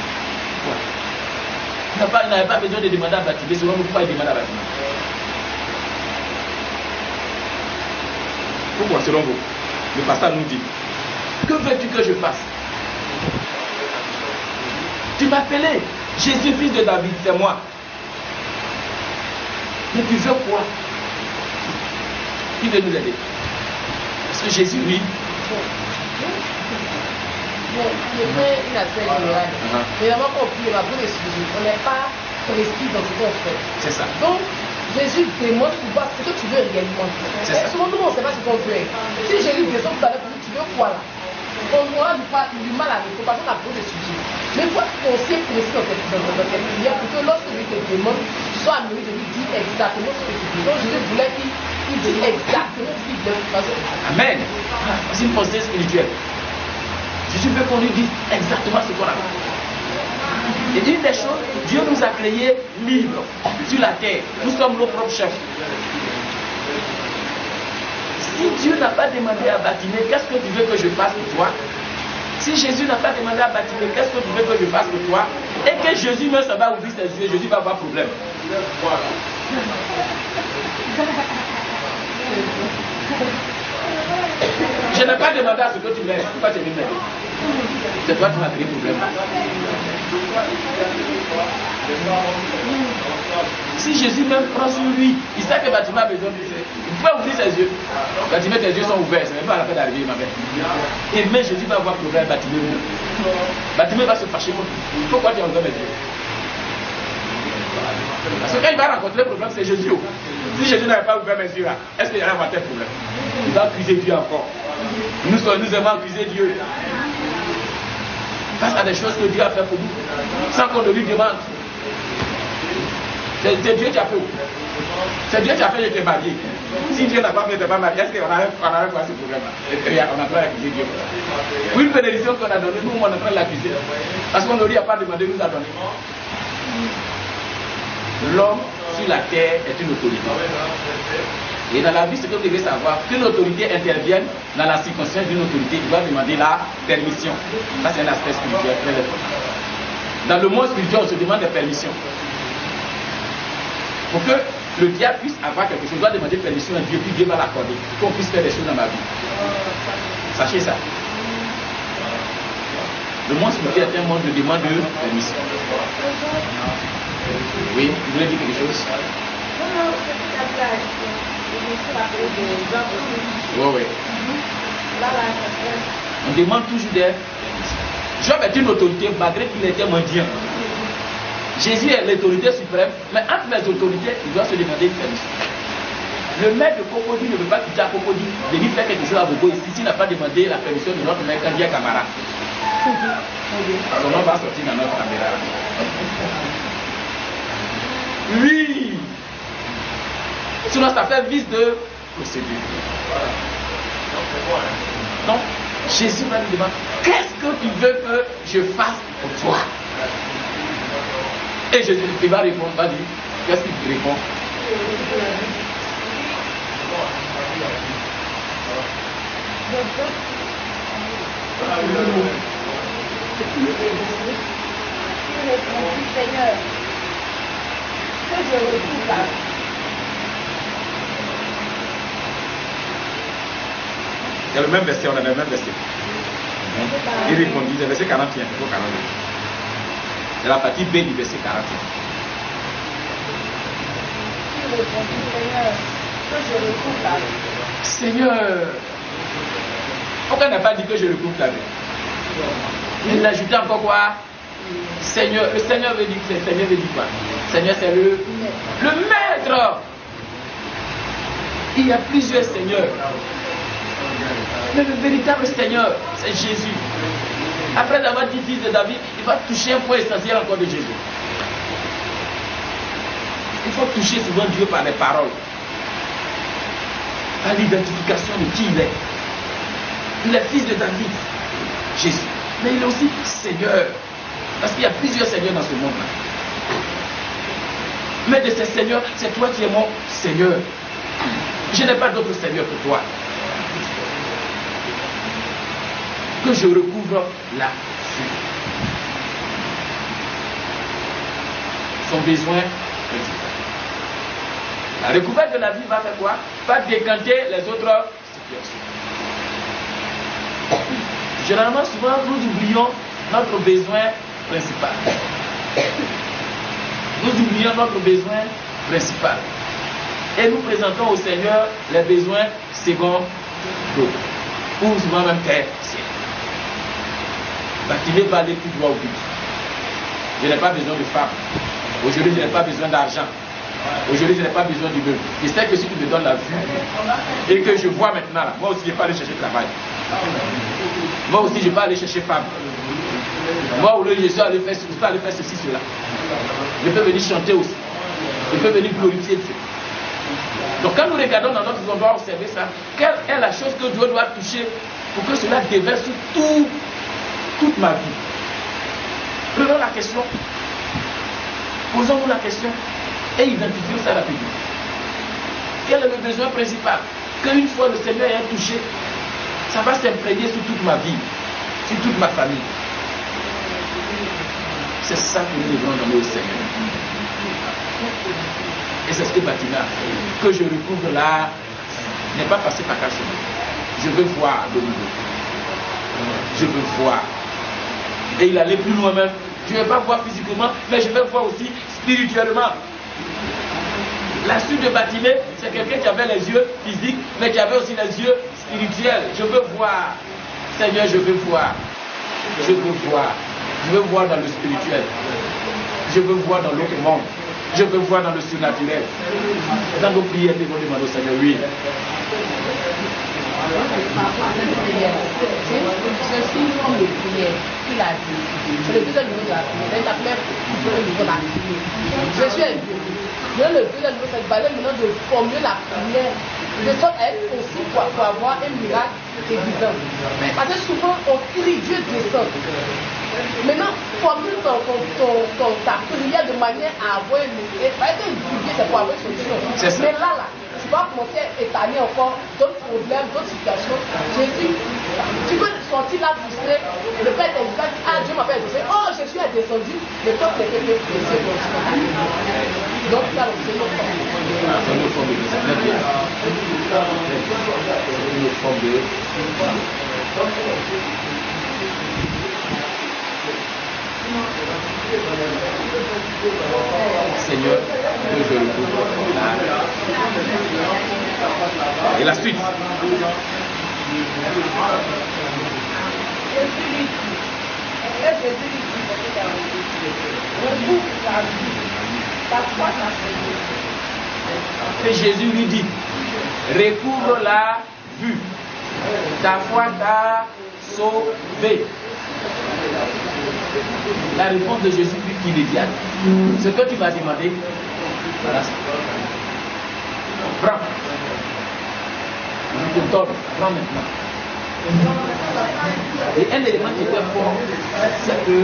Pourquoi? Il n'avait pas besoin de demander à Bartimée, c'est pourquoi il demande à Bartimée. Pourquoi, selon vous? Le pasteur nous dit, que veux-tu que je fasse? Tu m'appelais, Jésus, fils de David, c'est moi. Mais tu veux quoi? Qui veut nous aider? Parce que Jésus, lui. Bon, je fais une affaire générale. Évidemment, quand on prie, on n'est pas précis dans ce qu'on fait. C'est ça. Donc, Jésus demande pour voir ce que tu veux réellement. Souvent, nous, on ne sait pas ce qu'on veut. Si Jésus descend tout à l'heure, tu veux quoi là? On aura du mal à répondre parce qu'on a beaucoup de sujets. Mais il faut penser précis dans cette prière pour que lorsque lui te demande, tu sois amené de lui dire exactement ce que tu veux. Donc, Jésus voulait qu'il dise exactement ce qu'il veut. Amen. C'est une pensée spirituelle. Jésus veut qu'on lui dise exactement ce qu'on a fait. Et une des choses, Dieu nous a créés libres sur la terre. Nous sommes nos propres chefs. Si Dieu n'a pas demandé à Bartimée, qu'est-ce que tu veux que je fasse pour toi? Si Jésus n'a pas demandé à Bartimée, qu'est-ce que tu veux que je fasse pour toi? Et que Jésus même ça va ouvrir ses yeux, Jésus va avoir problème. Je n'ai pas demandé à ce que tu m'aides. Pourquoi tu m'aides? C'est toi qui m'as créé problème. Si Jésus même prend sur lui, il sait que Bartimée a besoin de ça. Il faut ouvrir ses yeux. Bartimée, tes yeux sont ouverts, c'est même pas la peine d'arriver, ma mère. Et mais Jésus va avoir problème, Bartimée. Bartimée va se fâcher contre lui. Pourquoi tu as ouvert mes yeux? Parce que quand il va rencontrer le problème, c'est Jésus. Si Jésus n'avait pas ouvert mes yeux là, est-ce qu'il y aurait un tel problème? Il va accuser Dieu encore. Nous aimons accuser Dieu. Face à des choses que Dieu a fait pour nous, sans qu'on ne lui demande. C'est Dieu qui a fait. C'est Dieu qui a fait de te marier. Si Dieu n'a pas fait, t'es pas marié, est-ce qu'on a quoi ce problème-là? On a pas accusé Dieu. Oui, une bénédiction qu'on a donnée, nous, on est en train de l'accuser. Parce qu'on ne lui a pas demandé, nous a donné. L'homme sur la terre est une autorité. Et dans la vie, ce que vous devez savoir, qu'une autorité intervienne dans la circonstance d'une autorité, il doit demander la permission. Ça, c'est un aspect spirituel très important. Dans le monde spirituel, on se demande des permissions. Pour que le diable puisse avoir quelque chose, il doit demander permission à Dieu, puis Dieu va l'accorder, pour qu'on puisse faire des choses dans ma vie. Sachez ça. Le monde spirituel est un monde de demande de permission. Oui, vous voulez dire quelque chose? Oui. On demande toujours des permissions. Job est une autorité malgré qu'il était mendiant. Jésus est l'autorité suprême, mais entre les autorités, il doit se demander une permission. Le maître de Cocody ne veut pas quitter à Cocody, de lui faire quelque chose à Bobo ici, s'il n'a pas demandé la permission de notre maître Kandia Camara. Son nom va sortir dans notre caméra. Oui. Sinon, ça fait vice de procédure. Donc, Jésus va lui demander, qu'est-ce que tu veux que je fasse pour toi? Et Jésus il va répondre, va dire, qu'est-ce qu'il répond? Seigneur, que je retrouve la vie. Il y a le même verset, on a le même verset. Il répondit, le verset 41, il faut 42. C'est la partie B du verset 41. Il répondit, Seigneur, que je retrouve la vie. Seigneur, pourquoi il n'a pas dit que je retrouve la vie? Il ajoutait encore quoi? Seigneur, le Seigneur veut dire quoi? Seigneur, c'est le maître. Il y a plusieurs seigneurs. Mais le véritable Seigneur, c'est Jésus. Après avoir dit fils de David, il va toucher un point essentiel encore de Jésus. Il faut toucher souvent Dieu par les paroles, par l'identification de qui il est. Il est fils de David, Jésus. Mais il est aussi Seigneur. Parce qu'il y a plusieurs seigneurs dans ce monde-là. Mais de ces seigneurs, c'est toi qui es mon Seigneur. Je n'ai pas d'autre Seigneur que toi. Que je recouvre la vie. Son besoin principal. La recouverte de la vie va faire quoi? Va décanter les autres situations. Généralement, souvent, nous oublions notre besoin principal. Nous oublions notre besoin principal. Et nous présentons au Seigneur les besoins secondaires. Ou souvent même tertiaires. Bartimée va aller tout droit au but. Je n'ai pas besoin de femme. Aujourd'hui, je n'ai pas besoin d'argent. Aujourd'hui, je n'ai pas besoin du meuble. Je sais que si tu me donnes la vue et que je vois maintenant, là, moi aussi, je ne vais pas aller chercher travail. Moi aussi, je vais pas aller chercher femme. Moi, au lieu de aller faire ceci, cela. Je peux venir chanter aussi. Je peux venir glorifier Dieu. Donc, quand nous regardons dans notre vie, on doit observer ça. Quelle est la chose que Dieu doit toucher pour que cela déverse sur toute ma vie? Prenons la question. Posons-nous la question et identifions ça rapidement. Quel est le besoin principal? Qu'une fois le Seigneur est touché, ça va s'imprégner sur toute ma vie, sur toute ma famille. C'est ça que nous devons donner au Seigneur. Et c'est ce que Batina a fait. Que je recouvre là, n'est pas passé par cache. Je veux voir de nouveau. Je veux voir. Et il allait plus loin même. Je ne vais pas voir physiquement, mais je vais voir aussi spirituellement. La suite de Bartimée, c'est quelqu'un qui avait les yeux physiques, mais qui avait aussi les yeux spirituels. Je veux voir. Seigneur, je veux voir. Je veux voir. Je veux voir dans le spirituel. Je veux voir dans l'autre monde. Je veux voir dans le surnaturel. Dans nos prières, nous devons demander au Seigneur, oui. C'est une forme de prière qu'il a dit. C'est le deuxième niveau de la prière. La première, c'est le niveau de la prière. Jésus est Dieu. Le deuxième niveau, c'est maintenant de formuler la prière de sorte à être possible pour avoir un miracle évident. Parce que souvent, on crie, Dieu descend. Maintenant, formule ta prière de manière à avoir une miracle. Parce que Dieu, c'est pour avoir une solution. Mais là, tu vas commencer à étaler encore d'autres problèmes, d'autres situations. Jésus, tu veux sortir là frustré, le Père est dit, ah Dieu m'appelle descendu, oh Jésus est descendu, le temps c'est que Jésus est descendu. Donc là, c'est notre forme. C'est une forme de c'est une forme de Seigneur, que je le trouve et la suite. Et Jésus lui dit, recouvre la vue, ta foi t'a sauvé. La réponse de Jésus fut immédiate. Ce que tu m'as demandé, voilà. Prends. Je te donne. Prends maintenant. Et un élément qui était fort, c'est que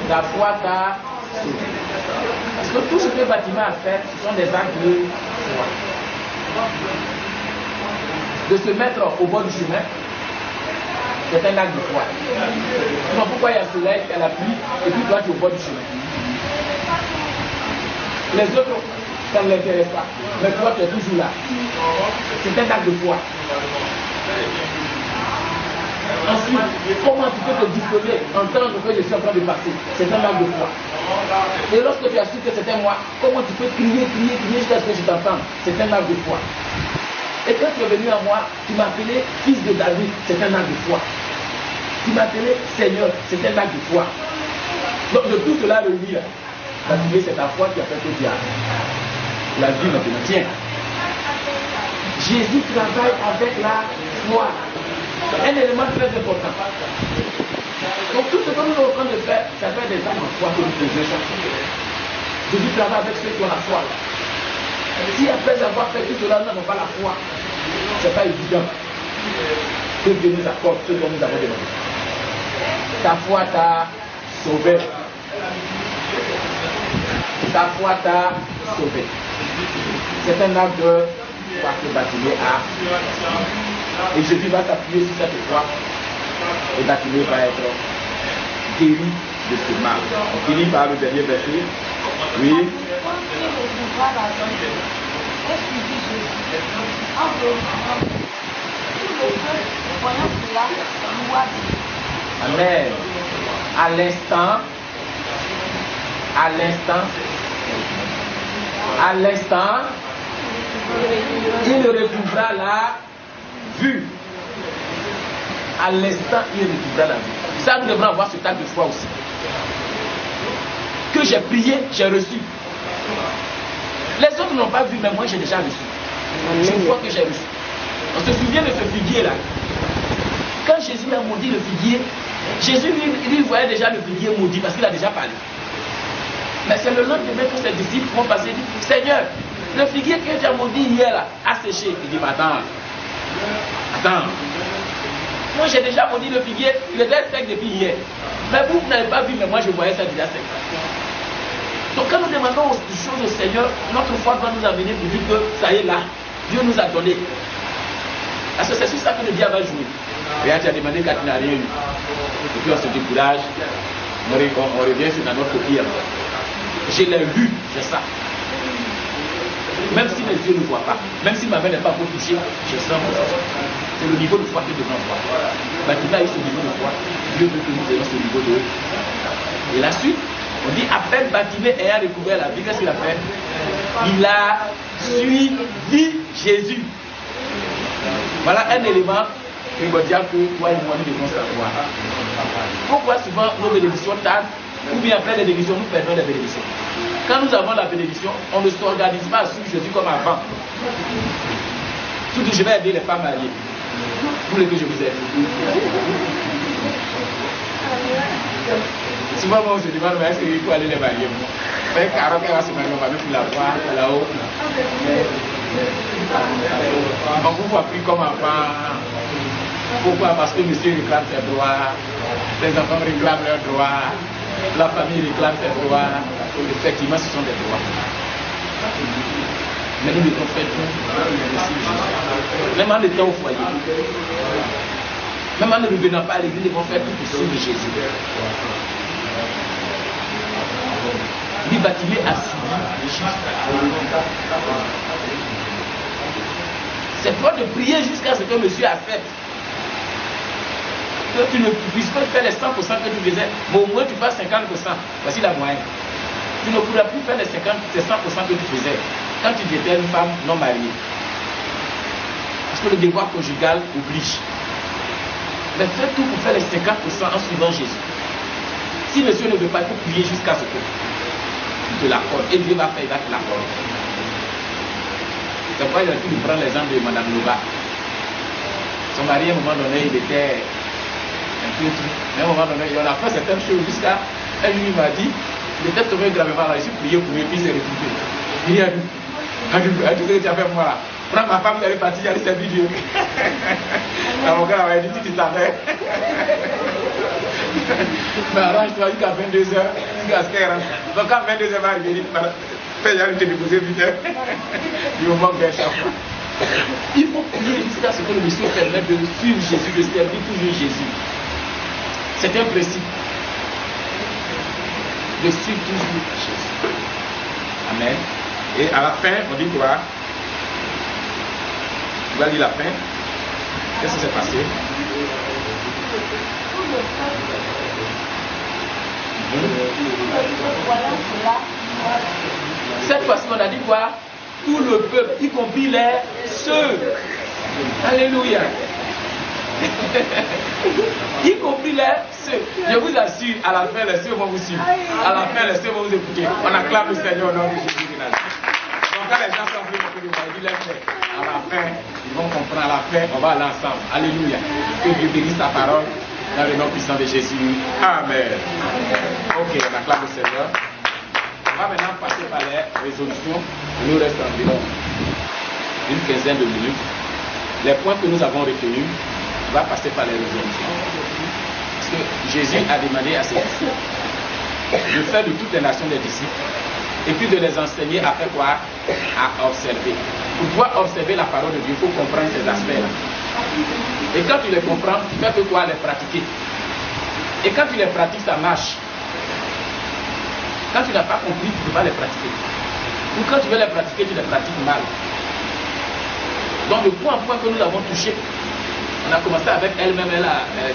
ta foi t'a sauvé. Parce que tout ce que le bâtiment a fait, ce sont des actes de foi. De se mettre au bord du chemin, c'est un acte de foi. Sinon, pourquoi il y a le soleil, il y a la pluie, et puis toi tu es au bord du chemin? Les autres, ça ne l'intéresse pas. Mais toi, tu es toujours là. C'est un acte de foi. Ensuite, comment tu peux te disposer, entendre que je suis en train de passer? C'est un acte de foi. Et lorsque tu as su que c'était moi, comment tu peux crier jusqu'à ce que je t'entende? C'est un acte de foi. Et quand tu es venu à moi, tu m'as appelé fils de David, c'est un acte de foi. Tu m'as appelé Seigneur, c'est un acte de foi. Donc de tout cela réuni, c'est ta foi qui a fait que tu as la vie maintenant. Tiens, Jésus travaille avec la foi. C'est un élément très important. Donc tout ce que nous sommes en train de faire, ça fait des actes de foi que nous faisons chaque jour. Jésus travaille avec ceux qui ont la foi. Si après avoir fait tout cela, nous n'avons pas la foi, ce n'est pas évident que Dieu nous accorde ce dont nous avons demandé. Ta foi t'a sauvé. Ta foi t'a sauvé. C'est un acte de foi que Bartimée a. Et Jésus va s'appuyer sur cette foi. Et Bartimée va être guéri de ce mal. On finit par le dernier verset. Oui. Amen. À l'instant, il retrouvera la vue. À l'instant, il retrouvera la vue. Ça, nous devrons avoir ce tas de foi aussi. Que j'ai prié, j'ai reçu. Les autres n'ont pas vu, mais moi j'ai déjà reçu. C'est une foi que j'ai reçu. On se souvient de ce figuier là. Quand Jésus a maudit le figuier, Jésus lui voyait déjà le figuier maudit parce qu'il a déjà parlé. Mais c'est le lendemain que ses disciples vont passer et dire, Seigneur, le figuier que tu as maudit hier là a séché. Il dit, attends. Moi j'ai déjà maudit le figuier, il était sec depuis hier. Mais vous n'avez pas vu, mais moi je voyais ça déjà sec. Donc quand nous demandons des choses au Seigneur, notre foi doit nous amener pour dire que ça y est là, Dieu nous a donné. Parce que c'est sur ça que le diable va jouer. Regarde, tu as demandé quand tu n'as rien eu. Et puis on se décourage, on revient sur notre pire. Je l'ai lu, c'est ça. Même si mes yeux ne voient pas, même si ma main n'est pas pour toucher, je sens que c'est le niveau de foi que nous devons avoir. Bartimée a eu ce niveau de foi, Dieu veut que nous ayons ce niveau de. Et la suite, on dit à peine Bartimée ayant découvert la vie, qu'est-ce qu'il a fait? Il a suivi Jésus. Voilà un élément primordial que toi et moi nous devons savoir. Pourquoi souvent nos bénédictions tardent, ou bien après les bénédictions, nous perdons les bénédictions? Quand nous avons la bénédiction, on ne s'organise pas à suivre Jésus comme avant. Surtout, je vais aider les femmes mariées. voulez que je vous aide? Souvent, on se demande, mais est-ce qu'il faut aller les marier? Mais Caro, qu'elle va se marier, on va même la voir là-haut. On vous a pris comme enfant. Pourquoi? Parce que monsieur réclame ses droits, les enfants réclament leurs droits, la famille réclame ses droits. Effectivement, ce sont des droits. Mais nous devons faire tout. Même en étant au foyer, même en ne revenant pas à l'église, nous devons faire tout pour suivre Jésus. Lui Bartimée a suivi Jésus. C'est toi de prier jusqu'à ce que monsieur accepte. Que tu ne puisses pas faire les 100% que tu faisais, mais au moins tu fasses 50%. Voici la moyenne. Tu ne pourras plus faire les 100% que tu faisais quand tu étais une femme non mariée. Parce que le devoir conjugal oblige. Mais fais tout pour faire les 50% en suivant Jésus. Si monsieur ne veut pas, il faut prier jusqu'à ce que tu te l'accordes. Et Dieu va faire, il va te l'accorder. C'est pourquoi il a pu nous prendre l'exemple de Mme Nova. Son mari, à un moment donné, il était un peu triste. Mais à un moment donné, il en a fait certaines choses jusqu'à un jour, il m'a dit, il était tombé gravement là, j'ai prié pour lui, puis il s'est retrouvé. Il a dit, tu sais ce que tu as fait pour moi là? Prends ma femme, elle est partie, elle servir Dieu. L'avocat avait dit, tu savais. Mais arrange-toi jusqu'à 22h, jusqu'à ce qu'elle rentre. Donc quand 22h va arriver, il dit, fais jamais te déposer vite. Du moment que chaque fois. Il faut prier jusqu'à ce que le monsieur permette de suivre Jésus, de servir toujours Jésus. C'est un principe. De suivre toujours Jésus. Amen. Et à la fin, on dit quoi? Tu vas lire la fin. Qu'est-ce qui s'est passé? Cette fois-ci, on a dit quoi? Tout le peuple, y compris les ceux. Alléluia. Y compris les ceux. Je vous assure, à la fin, les ceux vont vous suivre. À la fin, les ceux vont vous écouter. On acclame le Seigneur au nom de Jésus de Nazareth. Donc, quand les gens sont venus pour nous dire les faits, à la fin, ils vont comprendre. À la fin, on va aller ensemble. Alléluia. Que Dieu bénisse sa parole dans le nom puissant de Jésus. Amen. Ok, on acclame le Seigneur. On va maintenant passer par les résolutions. Il nous reste environ une quinzaine de minutes. Les points que nous avons retenus, on va passer par les résolutions. Parce que Jésus a demandé à ses disciples de faire de toutes les nations des disciples et puis de les enseigner à faire quoi? À observer. Pour pouvoir observer la parole de Dieu, il faut comprendre ces aspects-là. Et quand tu les comprends, tu fais que quoi? Les pratiquer. Et quand tu les pratiques, ça marche. Quand tu n'as pas compris, tu ne peux pas les pratiquer. Ou quand tu veux les pratiquer, tu les pratiques mal. Donc le point que nous avons touché, on a commencé avec elle-même,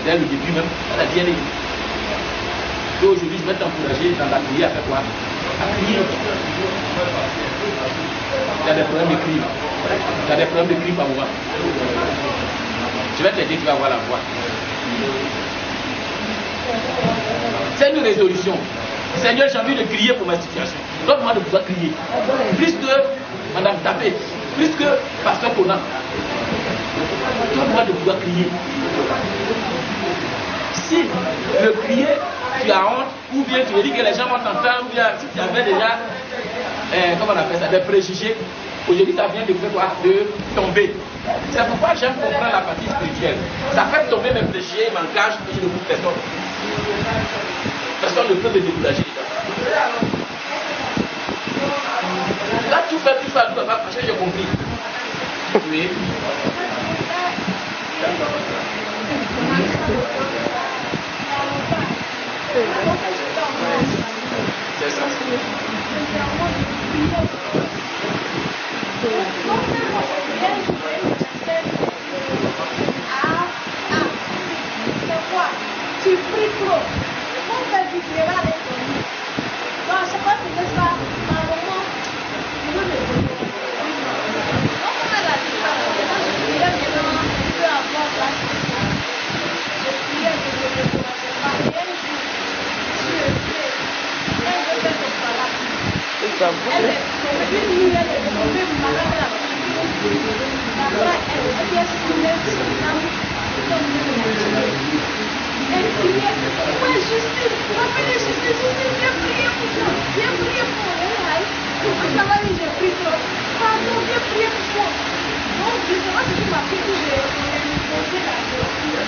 dès le début même, elle a bien aimé. Et aujourd'hui, je vais t'encourager dans la prière à faire quoi? À prier. Tu as des problèmes d'écrire. Tu as des problèmes d'écrire par moi. Je vais t'aider, tu vas avoir la voix. C'est une résolution. Seigneur, j'ai envie de crier pour ma situation. Donne-moi de pouvoir crier. Plus que Madame Tapé, plus que Pasteur Conan. Donne-moi de pouvoir crier. Si le crier, tu as honte, ou bien tu veux dire que les gens vont t'entendre, ou bien si tu avais déjà, comment on appelle ça, des préjugés, aujourd'hui ça vient de faire quoi? De tomber. C'est pourquoi j'aime comprendre la partie spirituelle. Ça fait tomber mes préjugés, m'engage, et je ne coupe personne. Personne ne peut me décourager. Là, tout fait, tout parce que j'ai compris. Oui. C'est ça. Tu pries trop. Comment faire du travail avec toi? Non, je sais pas si c'est ça. Par moment, je veux le dire. On va la dire. Quand je priais maintenant, je peux avoir la situation. Je priais que je ne commençais pas. Et un jour, je sais. Elle veut faire comme ça là. Elle est tombée nue, elle est tombée malade la prière. Après, elle est tombée sur les justice, viens prier pour toi, viens prier pour elle. Ça va, j'ai pris toi. Pardon, viens prier pour moi. Donc, je sais pas si tu m'as pris, je vais poser la question.